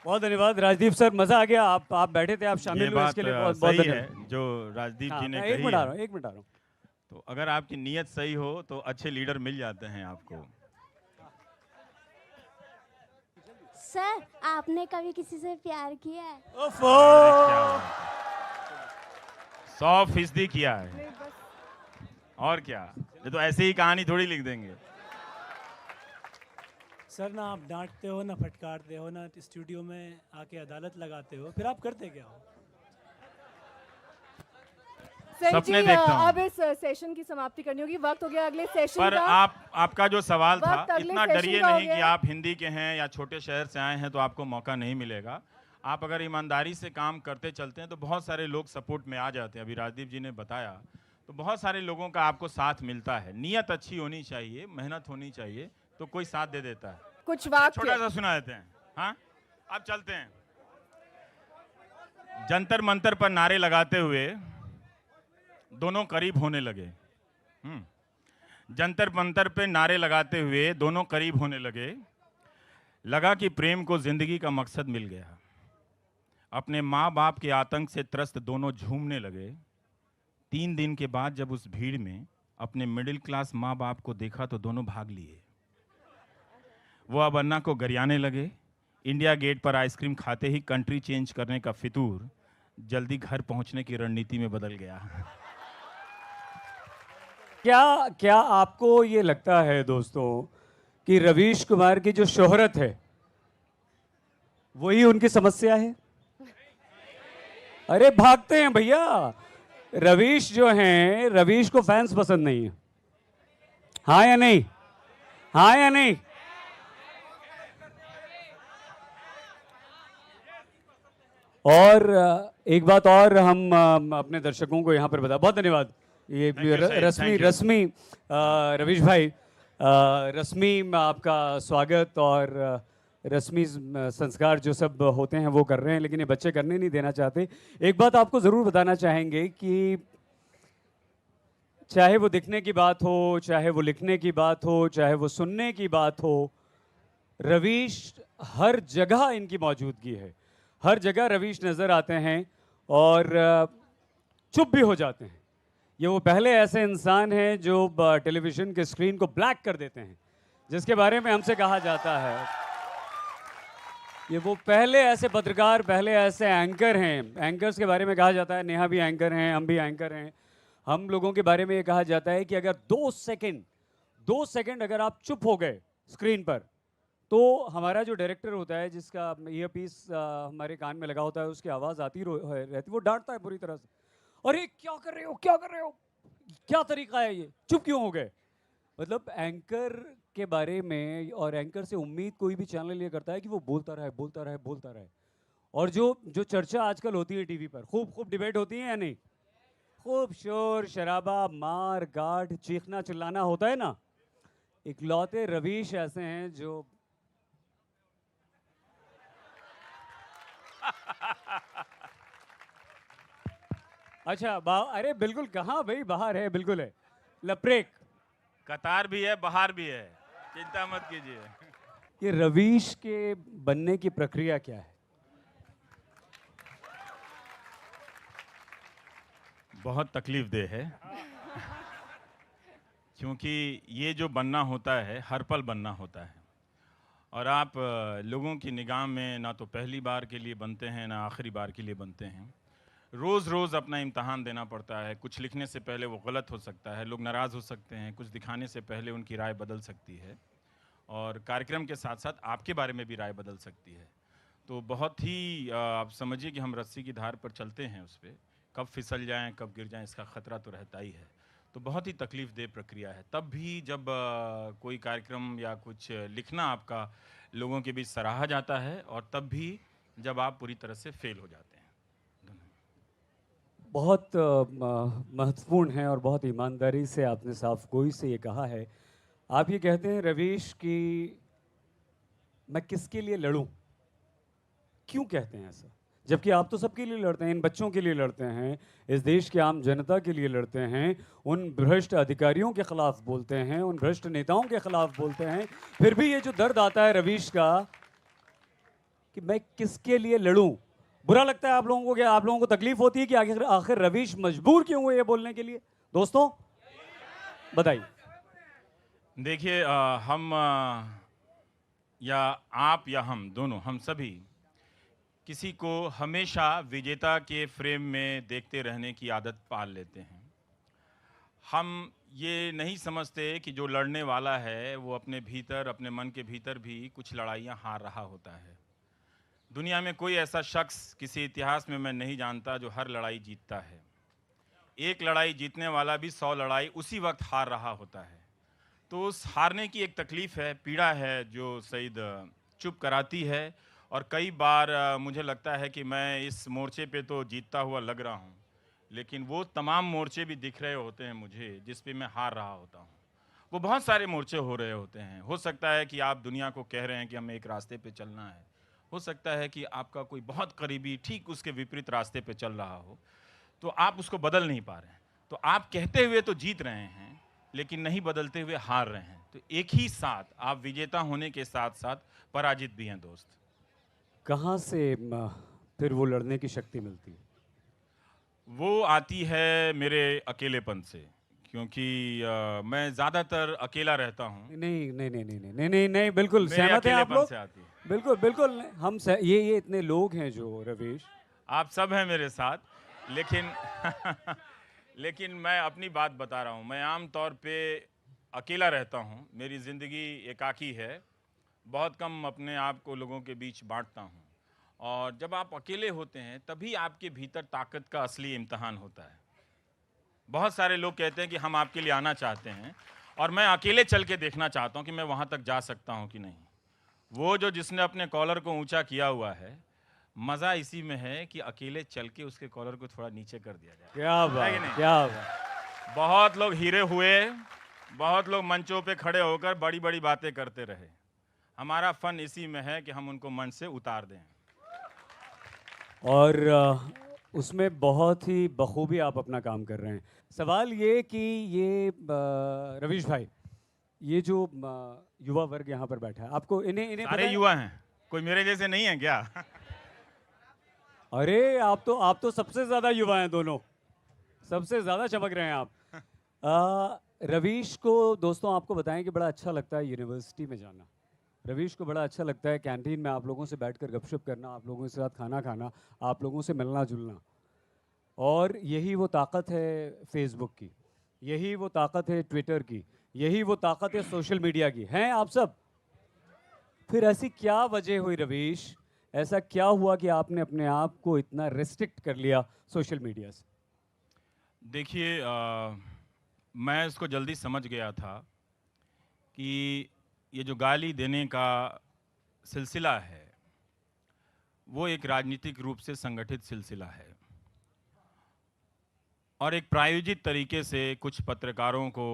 बहुत धन्यवाद राजदीप सर, मजा आ गया। आप बैठे थे, आप शामिल ये हुए, बात इसके लिए बहुत बहुत सही है धन्यवाद। जो राजदीप जी ने एक कही मिनट आ है। रहा हूँ, एक मिनट आ रहा हूँ। तो अगर आपकी नीयत सही हो तो अच्छे लीडर मिल जाते हैं आपको। सर, आपने कभी किसी से प्यार किया है? 100% किया है। और क्या, ये तो ऐसे ही कहानी थोड़ी लिख देंगे। सर ना आप डांटते हो ना फटकारते हो ना स्टूडियो में आके अदालत लगाते हो, फिर आप करते क्या हो? सर सपने जी, देखता हूँ। अब इस सेशन की समाप्ति करनी होगी, वक्त हो गया अगले सेशन पर का। आपका जो सवाल था, वक्त अगले इतना सेशन डरिए का हो नहीं कि गया। आप हिंदी के हैं या छोटे शहर से आए हैं तो आपको मौका नहीं मिलेगा। आप अगर ईमानदारी से काम करते चलते हैं तो बहुत सारे लोग सपोर्ट में आ जाते हैं। अभी राजदीप जी ने बताया, तो बहुत सारे लोगों का आपको साथ मिलता है। नीयत अच्छी होनी चाहिए, मेहनत होनी चाहिए, तो कोई साथ दे देता है। कुछ छोटा वाक्य सा सुना देते हैं। हाँ, अब चलते हैं। जंतर मंतर पर नारे लगाते हुए दोनों करीब होने लगे। जंतर मंतर पे नारे लगाते हुए दोनों करीब होने लगे। लगा कि प्रेम को जिंदगी का मकसद मिल गया। अपने माँ बाप के आतंक से त्रस्त दोनों झूमने लगे। 3 दिन के बाद जब उस भीड़ में अपने मिडिल क्लास माँ बाप को देखा तो दोनों भाग लिए। वो अब अन्ना को गरियाने लगे। इंडिया गेट पर आइसक्रीम खाते ही कंट्री चेंज करने का फितूर जल्दी घर पहुंचने की रणनीति में बदल गया। क्या आपको ये लगता है दोस्तों कि रवीश कुमार की जो शोहरत है वही उनकी समस्या है? अरे भागते हैं भैया। रवीश जो हैं, रवीश को फैंस पसंद नहीं है। हाँ या नहीं? हाँ या नहीं? और एक बात और हम अपने दर्शकों को यहाँ पर बता, बहुत धन्यवाद। ये रश्मि रवीश भाई, रश्मि आपका स्वागत और रश्मि संस्कार जो सब होते हैं वो कर रहे हैं, लेकिन ये बच्चे करने नहीं देना चाहते। एक बात आपको ज़रूर बताना चाहेंगे कि चाहे वो दिखने की बात हो, चाहे वो लिखने की बात हो, चाहे वो सुनने की बात हो, रवीश हर जगह इनकी मौजूदगी है। हर जगह रवीश नज़र आते हैं और चुप भी हो जाते हैं। ये वो पहले ऐसे इंसान हैं जो टेलीविज़न के स्क्रीन को ब्लैक कर देते हैं, जिसके बारे में हमसे कहा जाता है। ये वो पहले ऐसे पत्रकार, पहले ऐसे एंकर हैं। एंकर्स के बारे में कहा जाता है, नेहा भी एंकर हैं, हम भी एंकर हैं। हम लोगों के बारे में ये कहा जाता है कि अगर 2 सेकंड अगर आप चुप हो गए स्क्रीन पर, तो हमारा जो डायरेक्टर होता है, जिसका ईयर पीस हमारे कान में लगा होता है, उसकी आवाज़ आती रहती, वो डांटता है पूरी तरह से, अरे क्या कर रहे हो, क्या कर रहे हो, क्या तरीका है ये, चुप क्यों हो गए। मतलब एंकर के बारे में और एंकर से उम्मीद कोई भी चैनल ये करता है कि वो बोलता रहे। और जो चर्चा आजकल होती है टीवी पर, खूब डिबेट होती है या नहीं, खूब शोर शराबा, मार गाठ, चीखना चिल्लाना होता है ना। इकलौते रवीश ऐसे हैं जो अच्छा अरे बिल्कुल, कहाँ भाई, बाहर है, बिल्कुल है, लपरेक। कतार भी है, बाहर भी है, चिंता मत कीजिए। ये रवीश के बनने की प्रक्रिया क्या है? बहुत तकलीफ दे है, क्योंकि ये जो बनना होता है हर पल बनना होता है। और आप लोगों की निगाह में ना तो पहली बार के लिए बनते हैं, ना आखिरी बार के लिए बनते हैं। रोज़ अपना इम्तहान देना पड़ता है। कुछ लिखने से पहले वो गलत हो सकता है, लोग नाराज़ हो सकते हैं, कुछ दिखाने से पहले उनकी राय बदल सकती है, और कार्यक्रम के साथ साथ आपके बारे में भी राय बदल सकती है। तो बहुत ही आप समझिए कि हम रस्सी की धार पर चलते हैं, उस पर कब फिसल जाएं, कब गिर जाएं, इसका ख़तरा तो रहता ही है। तो बहुत ही तकलीफ़ दे प्रक्रिया है। तब भी जब कोई कार्यक्रम या कुछ लिखना आपका लोगों के बीच सराहा जाता है, और तब भी जब आप पूरी तरह से फेल हो जाते हैं। बहुत महत्वपूर्ण है और बहुत ईमानदारी से आपने साफ गोई से ये कहा है। आप ये कहते हैं रवीश कि मैं किसके लिए लड़ूं, क्यों कहते हैं ऐसा, जबकि आप तो सबके लिए लड़ते हैं, इन बच्चों के लिए लड़ते हैं, इस देश की आम जनता के लिए लड़ते हैं, उन भ्रष्ट अधिकारियों के खिलाफ बोलते हैं, उन भ्रष्ट नेताओं के खिलाफ बोलते हैं। फिर भी ये जो दर्द आता है रवीश का कि मैं किसके लिए लड़ूं, बुरा लगता है आप लोगों को? क्या आप लोगों को तकलीफ होती है कि आखिर रवीश मजबूर क्यों हुए ये बोलने के लिए? दोस्तों बताइए। देखिए, हम या आप या हम दोनों, हम सभी किसी को हमेशा विजेता के फ्रेम में देखते रहने की आदत पाल लेते हैं। हम ये नहीं समझते कि जो लड़ने वाला है वो अपने भीतर, अपने मन के भीतर भी कुछ लड़ाइयाँ हार रहा होता है। दुनिया में कोई ऐसा शख्स किसी इतिहास में मैं नहीं जानता जो हर लड़ाई जीतता है। एक लड़ाई जीतने वाला भी 100 लड़ाई उसी वक्त हार रहा होता है। तो उस हारने की एक तकलीफ़ है, पीड़ा है जो सईद चुप कराती है। और कई बार मुझे लगता है कि मैं इस मोर्चे पे तो जीतता हुआ लग रहा हूँ, लेकिन वो तमाम मोर्चे भी दिख रहे होते हैं मुझे जिस पे मैं हार रहा होता हूँ। वो बहुत सारे मोर्चे हो रहे होते हैं। हो सकता है कि आप दुनिया को कह रहे हैं कि हमें एक रास्ते पे चलना है, हो सकता है कि आपका कोई बहुत करीबी ठीक उसके विपरीत रास्ते पे चल रहा हो, तो आप उसको बदल नहीं पा रहे हैं। तो आप कहते हुए तो जीत रहे हैं, लेकिन नहीं बदलते हुए हार रहे हैं। तो एक ही साथ आप विजेता होने के साथ साथ पराजित भी हैं दोस्त। कहाँ से फिर वो लड़ने की शक्ति मिलती है? वो आती है मेरे अकेलेपन से, क्योंकि मैं ज़्यादातर अकेला रहता हूँ। नहीं नहीं नहीं नहीं नहीं नहीं नहीं, बिल्कुल मेरे सहमत हैं आप अकेलेपन लोग। से आती है। बिल्कुल बिल्कुल नहीं, हम ये इतने लोग हैं जो रवीश। आप सब हैं मेरे साथ, लेकिन लेकिन मैं अपनी बात बता रहा हूँ। मैं आम तौर पे अकेला रहता हूँ, मेरी ज़िंदगी एकाकी है, बहुत कम अपने आप को लोगों के बीच बांटता हूँ। और जब आप अकेले होते हैं तभी आपके भीतर ताकत का असली इम्तहान होता है। बहुत सारे लोग कहते हैं कि हम आपके लिए आना चाहते हैं, और मैं अकेले चल के देखना चाहता हूँ कि मैं वहाँ तक जा सकता हूँ कि नहीं। वो जो जिसने अपने कॉलर को ऊंचा किया हुआ है, मज़ा इसी में है कि अकेले चल के उसके कॉलर को थोड़ा नीचे कर दिया जाए। क्या है कि बात, नहीं? क्या बात। बहुत लोग हीरे हुए, बहुत लोग मंचों पे खड़े होकर बड़ी बड़ी बातें करते रहे। हमारा फन इसी में है कि हम उनको मंच से उतार दें। और उसमें बहुत ही बखूबी आप अपना काम कर रहे हैं। सवाल ये कि ये रवीश भाई, ये जो युवा वर्ग यहाँ पर बैठा है, आपको इन्हें इन्हें सारे पता है? युवा हैं, कोई मेरे जैसे नहीं है क्या? अरे आप तो सबसे ज़्यादा युवा हैं दोनों, सबसे ज़्यादा चमक रहे हैं आप। रवीश को दोस्तों आपको बताएं कि बड़ा अच्छा लगता है यूनिवर्सिटी में जाना। रवीश को बड़ा अच्छा लगता है कैंटीन में आप लोगों से बैठकर गपशप करना, आप लोगों के साथ खाना खाना, आप लोगों से मिलना जुलना। और यही वो ताकत है फेसबुक की, यही वो ताकत है ट्विटर की, यही वो ताकत है सोशल मीडिया की। हैं आप सब? फिर ऐसी क्या वजह हुई रवीश, ऐसा क्या हुआ कि आपने अपने आप को इतना रेस्ट्रिक्ट कर लिया सोशल मीडिया से? देखिए, मैं इसको जल्दी समझ गया था कि ये जो गाली देने का सिलसिला है वो एक राजनीतिक रूप से संगठित सिलसिला है, और एक प्रायोजित तरीके से कुछ पत्रकारों को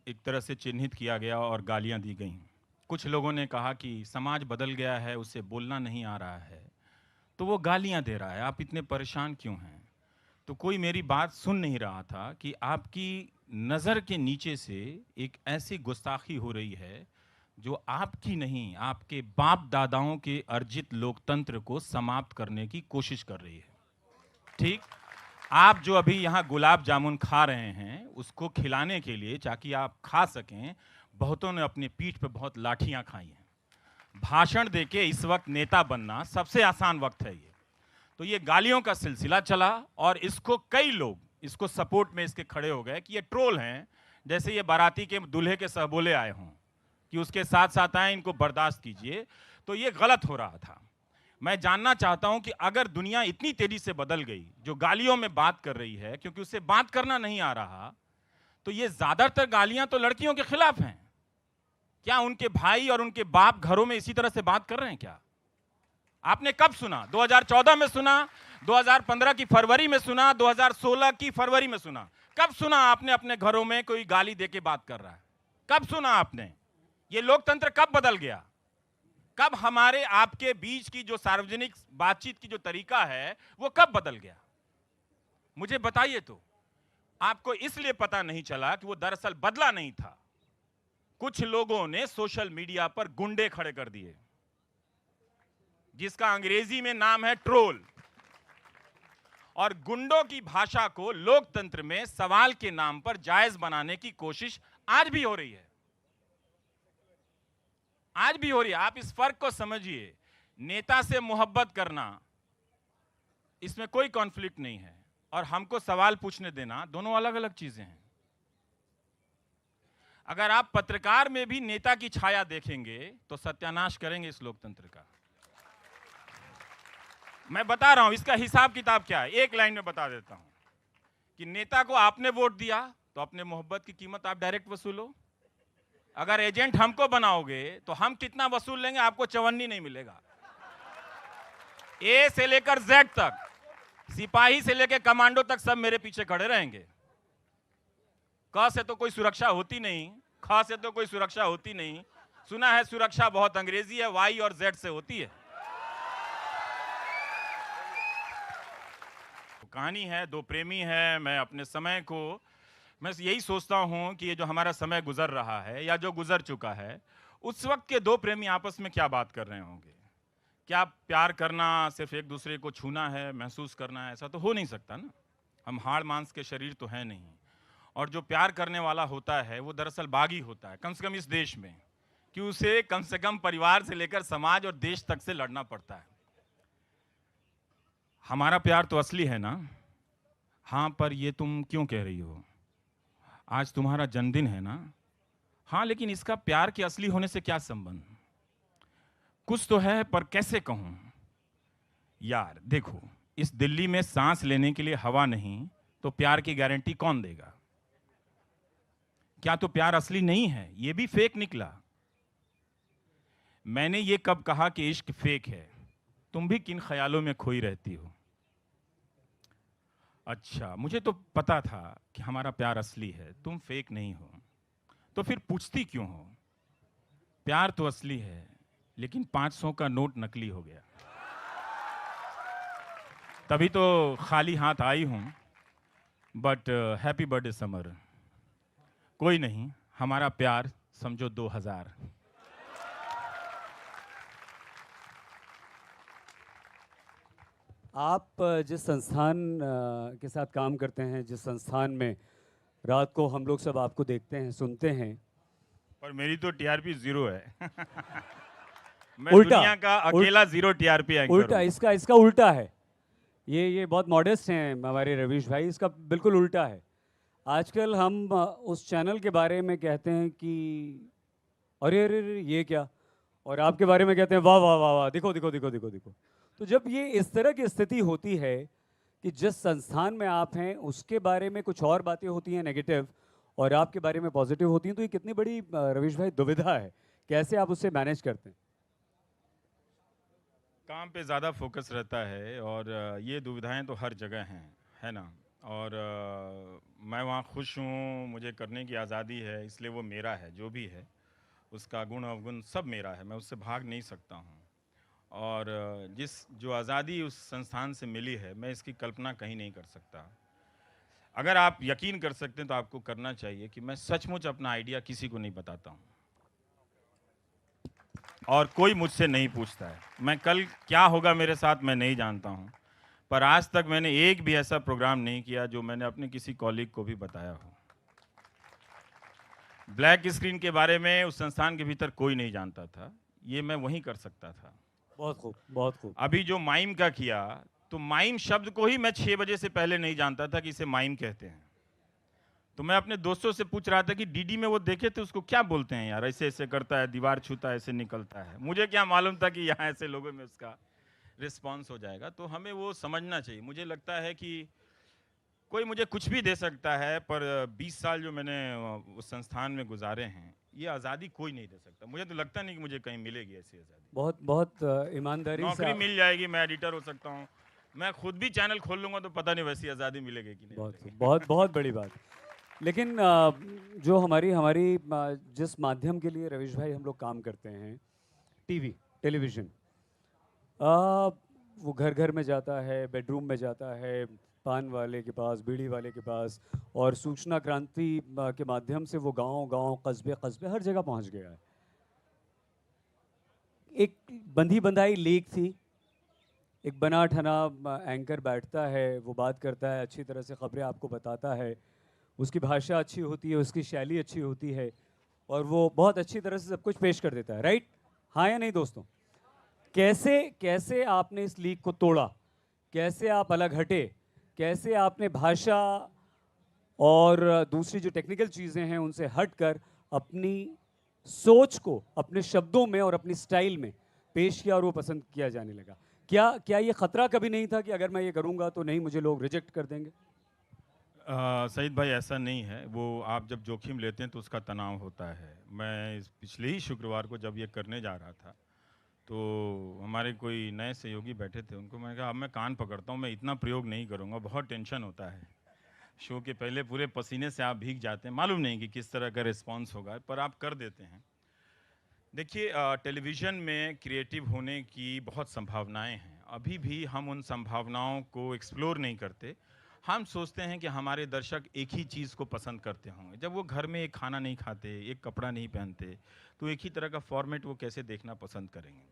एक तरह से चिन्हित किया गया और गालियां दी गईं। कुछ लोगों ने कहा कि समाज बदल गया है, उससे बोलना नहीं आ रहा है, तो वो गालियां दे रहा है, आप इतने परेशान क्यों हैं? तो कोई मेरी बात सुन नहीं रहा था कि आपकी नज़र के नीचे से एक ऐसी गुस्ताखी हो रही है जो आपकी नहीं, आपके बाप दादाओं के अर्जित लोकतंत्र को समाप्त करने की कोशिश कर रही है। ठीक, आप जो अभी यहाँ गुलाब जामुन खा रहे हैं, उसको खिलाने के लिए, ताकि आप खा सकें, बहुतों ने अपनी पीठ पे बहुत लाठियाँ खाई हैं। भाषण देके इस वक्त नेता बनना सबसे आसान वक्त है ये। तो ये गालियों का सिलसिला चला, और इसको कई लोग इसको सपोर्ट में इसके खड़े हो गए कि ये ट्रोल हैं, जैसे ये बाराती के दूल्हे के सहबोले आए हों कि उसके साथ साथ आए, इनको बर्दाश्त कीजिए। तो ये गलत हो रहा था। मैं जानना चाहता हूं कि अगर दुनिया इतनी तेजी से बदल गई, जो गालियों में बात कर रही है क्योंकि उसे बात करना नहीं आ रहा, तो ये ज्यादातर गालियां तो लड़कियों के खिलाफ हैं। क्या उनके भाई और उनके बाप घरों में इसी तरह से बात कर रहे हैं क्या? आपने कब सुना? 2014 में सुना, 2015 की फरवरी में सुना, 2016 की फरवरी में सुना। कब सुना आपने अपने घरों में कोई गाली देके बात कर रहा है? कब सुना आपने? ये लोकतंत्र कब बदल गया? कब हमारे आपके बीच की जो सार्वजनिक बातचीत की जो तरीका है वो कब बदल गया? मुझे बताइए। तो आपको इसलिए पता नहीं चला कि वो दरअसल बदला नहीं था। कुछ लोगों ने सोशल मीडिया पर गुंडे खड़े कर दिए, जिसका अंग्रेजी में नाम है ट्रोल। और गुंडों की भाषा को लोकतंत्र में सवाल के नाम पर जायज बनाने की कोशिश आज भी हो रही है, आज भी हो रही है। आप इस फर्क को समझिए। नेता से मोहब्बत करना, इसमें कोई कॉन्फ्लिक्ट नहीं है, और हमको सवाल पूछने देना, दोनों अलग अलग चीजें हैं। अगर आप पत्रकार में भी नेता की छाया देखेंगे तो सत्यानाश करेंगे इस लोकतंत्र का। मैं बता रहा हूं इसका हिसाब किताब क्या है, एक लाइन में बता देता हूं कि नेता को आपने वोट दिया तो अपने मोहब्बत की कीमत आप डायरेक्ट वसूलो। अगर एजेंट हमको बनाओगे तो हम कितना वसूल लेंगे, आपको चवन्नी नहीं मिलेगा। ए से लेकर जेड तक, सिपाही से लेकर कमांडो तक सब मेरे पीछे खड़े रहेंगे। क से तो कोई सुरक्षा होती नहीं, ख से तो कोई सुरक्षा होती नहीं। सुना है सुरक्षा बहुत अंग्रेजी है, वाई और जेड से होती है। कहानी है, दो प्रेमी है। मैं अपने समय को, मैं यही सोचता हूं कि ये जो हमारा समय गुजर रहा है या जो गुजर चुका है, उस वक्त के दो प्रेमी आपस में क्या बात कर रहे होंगे। क्या प्यार करना सिर्फ एक दूसरे को छूना है, महसूस करना है? ऐसा तो हो नहीं सकता ना। हम हाड़ मांस के शरीर तो है नहीं। और जो प्यार करने वाला होता है वो दरअसल बागी होता है, कम से कम इस देश में, कि उसे कम से कम परिवार से लेकर समाज और देश तक से लड़ना पड़ता है। हमारा प्यार तो असली है ना? हाँ, पर ये तुम क्यों कह रही हो? आज तुम्हारा जन्मदिन है ना? हाँ, लेकिन इसका प्यार के असली होने से क्या संबंध? कुछ तो है, पर कैसे कहूं? यार देखो, इस दिल्ली में सांस लेने के लिए हवा नहीं तो प्यार की गारंटी कौन देगा? क्या तो प्यार असली नहीं है, ये भी फेक निकला। मैंने ये कब कहा कि इश्क फेक है? तुम भी किन ख्यालों में खोई रहती हो? अच्छा, मुझे तो पता था कि हमारा प्यार असली है, तुम फेक नहीं हो। तो फिर पूछती क्यों हो? प्यार तो असली है, लेकिन 500 का नोट नकली हो गया। तभी तो खाली हाथ आई हूं। But happy birthday summer. कोई नहीं, हमारा प्यार समझो 2000। आप जिस संस्थान के साथ काम करते हैं, जिस संस्थान में रात को हम लोग सब आपको देखते हैं, सुनते हैं, पर मेरी तो टीआरपी 0 है। मैं उल्टा, दुनिया का अकेला 0 टीआरपी एंकर उल्टा, हूं। इसका उल्टा है। ये बहुत मॉडेस्ट हैं हमारे रवीश भाई, इसका बिल्कुल उल्टा है। आजकल हम उस चैनल के बारे में कहते हैं कि अरे अरे अरे ये क्या, और आपके बारे में कहते हैं वाह वाह वाह वाह, देखो देखो देखो देखो देखो। तो जब ये इस तरह की स्थिति होती है कि जिस संस्थान में आप हैं उसके बारे में कुछ और बातें होती हैं नेगेटिव और आपके बारे में पॉजिटिव होती हैं, तो ये कितनी बड़ी रवीश भाई दुविधा है, कैसे आप उससे मैनेज करते हैं? काम पे ज़्यादा फोकस रहता है और ये दुविधाएं तो हर जगह हैं, है ना? और मैं वहाँ खुश हूँ, मुझे करने की आज़ादी है, इसलिए वो मेरा है। जो भी है उसका गुण अवगुण सब मेरा है, मैं उससे भाग नहीं सकता हूँ। और जो आज़ादी उस संस्थान से मिली है, मैं इसकी कल्पना कहीं नहीं कर सकता। अगर आप यकीन कर सकते हैं तो आपको करना चाहिए कि मैं सचमुच अपना आइडिया किसी को नहीं बताता हूँ और कोई मुझसे नहीं पूछता है। मैं कल क्या होगा मेरे साथ मैं नहीं जानता हूँ, पर आज तक मैंने एक भी ऐसा प्रोग्राम नहीं किया जो मैंने अपने किसी कॉलीग को भी बताया हो। ब्लैक स्क्रीन के बारे में उस संस्थान के भीतर कोई नहीं जानता था, ये मैं वहीं कर सकता था। बहुत खूब, बहुत खूब। अभी जो माइम का किया, तो माइम शब्द को ही मैं 6 बजे से पहले नहीं जानता था कि इसे माइम कहते हैं। तो मैं अपने दोस्तों से पूछ रहा था कि डीडी में वो देखे थे उसको क्या बोलते हैं यार, ऐसे ऐसे करता है, दीवार छूता है, ऐसे निकलता है। मुझे क्या मालूम था कि यहाँ ऐसे लोगों में उसका रिस्पॉन्स हो जाएगा। तो हमें वो समझना चाहिए। मुझे लगता है कि कोई मुझे कुछ भी दे सकता है, पर 20 साल जो मैंने उस संस्थान में गुजारे हैं, ये आज़ादी कोई नहीं दे सकता। मुझे तो लगता नहीं कि मुझे कहीं मिलेगी ऐसी आज़ादी। बहुत बहुत ईमानदारी से नौकरी मिल जाएगी, मैं एडिटर हो सकता हूँ, मैं खुद भी चैनल खोल लूँगा, तो पता नहीं वैसी आज़ादी मिलेगी कि नहीं। बहुत बहुत बड़ी बात। लेकिन जो हमारी जिस माध्यम के लिए रवीश भाई हम लोग काम करते हैं, टेलीविज़न, वो घर घर में जाता है, बेडरूम में जाता है, पान वाले के पास, बीड़ी वाले के पास, और सूचना क्रांति के माध्यम से वो गांव-गांव, कस्बे हर जगह पहुंच गया है। एक बंधी बंधाई लीक थी, एक बना ठना एंकर बैठता है, वो बात करता है, अच्छी तरह से खबरें आपको बताता है, उसकी भाषा अच्छी होती है, उसकी शैली अच्छी होती है, और वो बहुत अच्छी तरह से सब कुछ पेश कर देता है। राइट? हाँ या नहीं दोस्तों? कैसे आपने इस लीक को तोड़ा? कैसे आप अलग हटे? कैसे आपने भाषा और दूसरी जो टेक्निकल चीज़ें हैं उनसे हटकर अपनी सोच को अपने शब्दों में और अपनी स्टाइल में पेश किया और वो पसंद किया जाने लगा। क्या ये खतरा कभी नहीं था कि अगर मैं ये करूँगा तो नहीं, मुझे लोग रिजेक्ट कर देंगे? सईद भाई, ऐसा नहीं है। वो आप जब जोखिम लेते हैं तो उसका तनाव होता है। मैं पिछले ही शुक्रवार को जब ये करने जा रहा था तो हमारे कोई नए सहयोगी बैठे थे, उनको मैंने कहा अब मैं कान पकड़ता हूँ, मैं इतना प्रयोग नहीं करूँगा, बहुत टेंशन होता है। शो के पहले पूरे पसीने से आप भीग जाते हैं, मालूम नहीं कि किस तरह का रिस्पॉन्स होगा, पर आप कर देते हैं। देखिए, टेलीविज़न में क्रिएटिव होने की बहुत संभावनाएं हैं। अभी भी हम उन संभावनाओं को एक्सप्लोर नहीं करते। हम सोचते हैं कि हमारे दर्शक एक ही चीज़ को पसंद करते होंगे। जब वो घर में एक खाना नहीं खाते, एक कपड़ा नहीं पहनते, तो एक ही तरह का फॉर्मेट वो कैसे देखना पसंद करेंगे?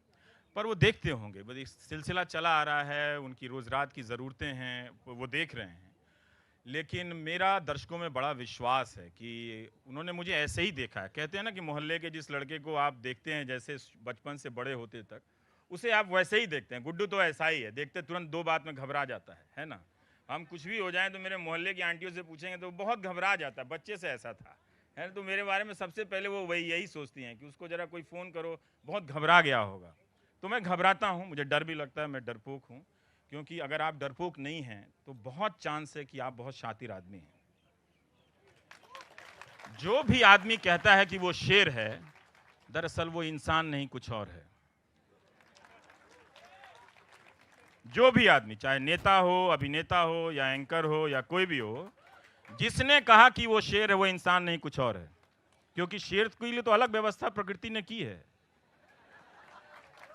पर वो देखते होंगे, बस एक सिलसिला चला आ रहा है, उनकी रोज़ रात की ज़रूरतें हैं, वो देख रहे हैं। लेकिन मेरा दर्शकों में बड़ा विश्वास है कि उन्होंने मुझे ऐसे ही देखा है। कहते हैं ना कि मोहल्ले के जिस लड़के को आप देखते हैं जैसे बचपन से बड़े होते तक, उसे आप वैसे ही देखते हैं। गुड्डू तो ऐसा ही है, देखते तुरंत 2 बात में घबरा जाता है ना? हम कुछ भी हो जाएं तो मेरे मोहल्ले की आंटियों से पूछेंगे तो बहुत घबरा जाता है, बच्चे से ऐसा था, है ना? तो मेरे बारे में सबसे पहले वो यही सोचती हैं कि उसको ज़रा कोई फ़ोन करो, बहुत घबरा गया होगा। तो मैं घबराता हूँ, मुझे डर भी लगता है, मैं डरपोक हूँ। क्योंकि अगर आप डरपोक नहीं हैं तो बहुत चांस है कि आप बहुत शातिर आदमी हैं। जो भी आदमी कहता है कि वो शेर है, दरअसल वो इंसान नहीं, कुछ और है। जो भी आदमी, चाहे नेता हो, अभिनेता हो या एंकर हो या कोई भी हो, जिसने कहा कि वो शेर है वो इंसान नहीं, कुछ और है। क्योंकि शेर के लिए तो अलग व्यवस्था प्रकृति ने की है।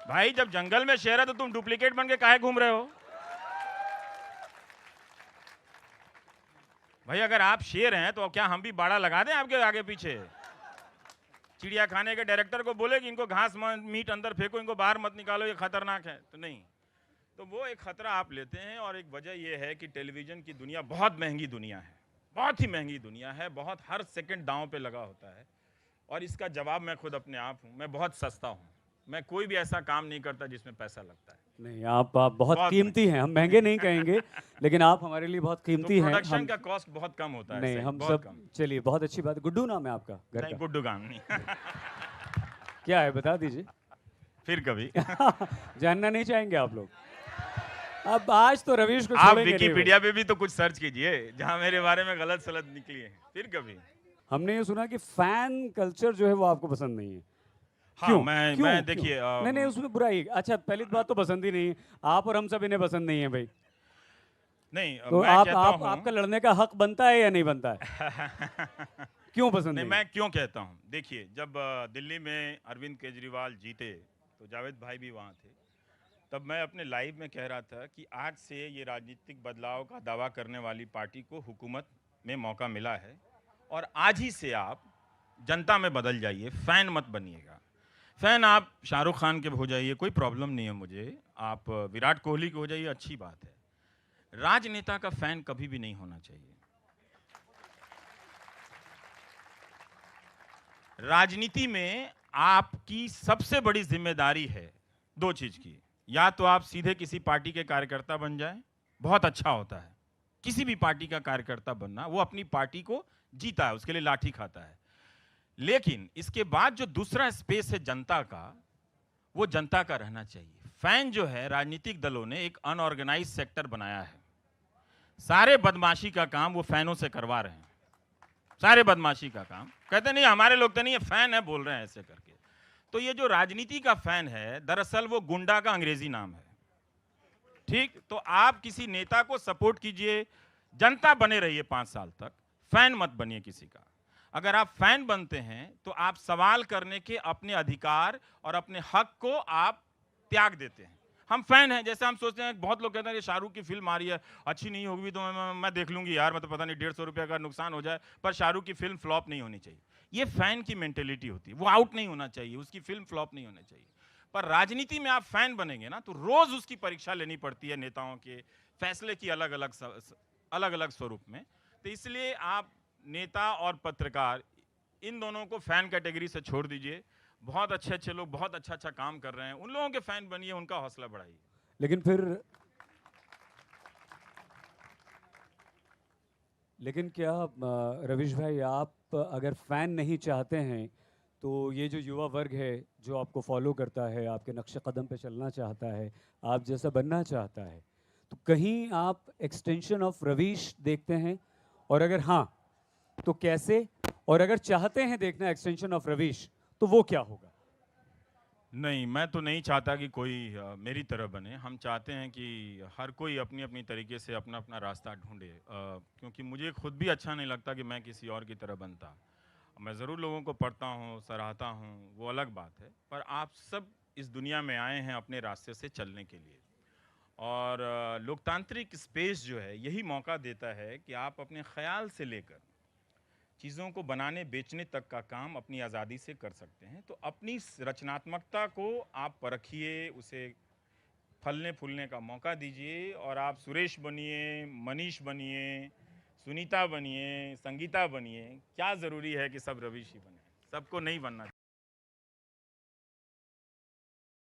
भाई, जब जंगल में शेर है तो तुम डुप्लीकेट बन के काहे घूम रहे हो? भाई, अगर आप शेर हैं तो क्या हम भी बाड़ा लगा दें आपके आगे पीछे? चिड़िया खाने के डायरेक्टर को बोले कि इनको घास मीट अंदर फेंको, इनको बाहर मत निकालो, ये खतरनाक है, तो नहीं। तो वो एक खतरा आप लेते हैं। और एक वजह ये है कि टेलीविज़न की दुनिया बहुत महंगी दुनिया है, बहुत ही महंगी दुनिया है, बहुत हर सेकंड दांव पे लगा होता है। और इसका जवाब मैं खुद अपने आप हूँ, मैं बहुत सस्ता हूँ। मैं कोई भी ऐसा काम नहीं करता जिसमें पैसा लगता है। नहीं, आप बहुत कीमती हैं। हम महंगे नहीं कहेंगे, लेकिन आप हमारे लिए बहुत कीमती हैं। प्रोडक्शन का कॉस्ट बहुत कम होता है। नहीं, हम सब, चलिए, बहुत अच्छी बात है। गुड्डू नाम है आपका घर नहीं, का? गुड्डू गान नहीं। क्या है, बता दीजिए। फिर कभी जानना नहीं चाहेंगे आप लोग? अब आज तो रवीश को आप छोड़ेंगे नहीं। विकिपीडिया पे भी तो कुछ सर्च कीजिए जहां मेरे बारे में गलत सलत निकली है। फिर कभी हमने ये सुना कि फैन कल्चर जो है वो आपको पसंद नहीं है। हाँ, क्यों? मैं देखिए, नहीं, उसमें बुराई। अच्छा, पहली बात तो पसंद ही नहीं है। आप और हम सब इन्हें पसंद नहीं है भाई। नहीं, तो मैं कहता हूं, आपका लड़ने का हक बनता है या नहीं बनता है? क्यों पसंद नहीं? मैं क्यों कहता हूं, देखिए, जब दिल्ली में अरविंद केजरीवाल जीते तो जावेद भाई भी वहां थे। तब मैं अपने लाइव में कह रहा था कि आज से ये राजनीतिक बदलाव का दावा करने वाली पार्टी को हुकूमत में मौका मिला है और आज ही से आप जनता में बदल जाइए, फैन मत बनिएगा। फैन आप शाहरुख खान के हो जाइए, कोई प्रॉब्लम नहीं है मुझे। आप विराट कोहली के हो जाइए, अच्छी बात है। राजनेता का फैन कभी भी नहीं होना चाहिए। राजनीति में आपकी सबसे बड़ी जिम्मेदारी है 2 चीज़ की। या तो आप सीधे किसी पार्टी के कार्यकर्ता बन जाएं, बहुत अच्छा होता है। किसी भी पार्टी का कार्यकर्ता बनना, वो अपनी पार्टी को जीता है, उसके लिए लाठी खाता है। लेकिन इसके बाद जो दूसरा स्पेस है जनता का, वो जनता का रहना चाहिए। फैन जो है, राजनीतिक दलों ने एक अनऑर्गेनाइज सेक्टर बनाया है। सारे बदमाशी का काम वो फैनों से करवा रहे हैं, सारे बदमाशी का काम। कहते नहीं हमारे लोग तो नहीं है, फैन है, बोल रहे हैं ऐसे करके। तो ये जो राजनीति का फैन है, दरअसल वो गुंडा का अंग्रेजी नाम है। ठीक, तो आप किसी नेता को सपोर्ट कीजिए, जनता बने रहिए 5 साल तक, फैन मत बनिए किसी का। अगर आप फैन बनते हैं तो आप सवाल करने के अपने अधिकार और अपने हक को आप त्याग देते हैं। हम फैन हैं, जैसे हम सोचते हैं, बहुत लोग कहते हैं कि शाहरुख की फिल्म आ रही है, अच्छी नहीं होगी तो मैं देख लूंगी यार, मैं तो पता नहीं 150 रुपये का नुकसान हो जाए, पर शाहरुख की फिल्म फ्लॉप नहीं होनी चाहिए। ये फैन की मेंटेलिटी होती है, वो आउट नहीं होना चाहिए, उसकी फिल्म फ्लॉप नहीं होनी चाहिए। पर राजनीति में आप फैन बनेंगे ना, तो रोज उसकी परीक्षा लेनी पड़ती है नेताओं के फैसले की अलग अलग स्वरूप में। तो इसलिए आप नेता और पत्रकार, इन दोनों को फैन कैटेगरी से छोड़ दीजिए। बहुत अच्छे लोग बहुत अच्छा काम कर रहे हैं, उन लोगों के फैन बनिए, उनका हौसला बढ़ाइए। लेकिन फिर लेकिन क्या रवीश भाई, आप अगर फ़ैन नहीं चाहते हैं तो ये जो युवा वर्ग है जो आपको फॉलो करता है, आपके नक्शे कदम पे चलना चाहता है, आप जैसा बनना चाहता है, तो कहीं आप एक्सटेंशन ऑफ रवीश देखते हैं? और अगर हाँ, तो कैसे? और अगर चाहते हैं देखना एक्सटेंशन ऑफ रवीश, तो वो क्या होगा? नहीं, मैं तो नहीं चाहता कि कोई मेरी तरह बने। हम चाहते हैं कि हर कोई अपनी अपनी तरीके से अपना अपना रास्ता ढूंढे, क्योंकि मुझे खुद भी अच्छा नहीं लगता कि मैं किसी और की तरह बनता। मैं ज़रूर लोगों को पढ़ता हूँ, सराहता हूँ, वो अलग बात है, पर आप सब इस दुनिया में आए हैं अपने रास्ते से चलने के लिए। और लोकतांत्रिक स्पेस जो है यही मौका देता है कि आप अपने ख्याल से लेकर चीज़ों को बनाने बेचने तक का काम अपनी आज़ादी से कर सकते हैं। तो अपनी रचनात्मकता को आप परखिए, उसे फलने फूलने का मौका दीजिए, और आप सुरेश बनिए, मनीष बनिए, सुनीता बनिए, संगीता बनिए। क्या ज़रूरी है कि सब रवीश ही बने? सबको नहीं बनना चाहिए।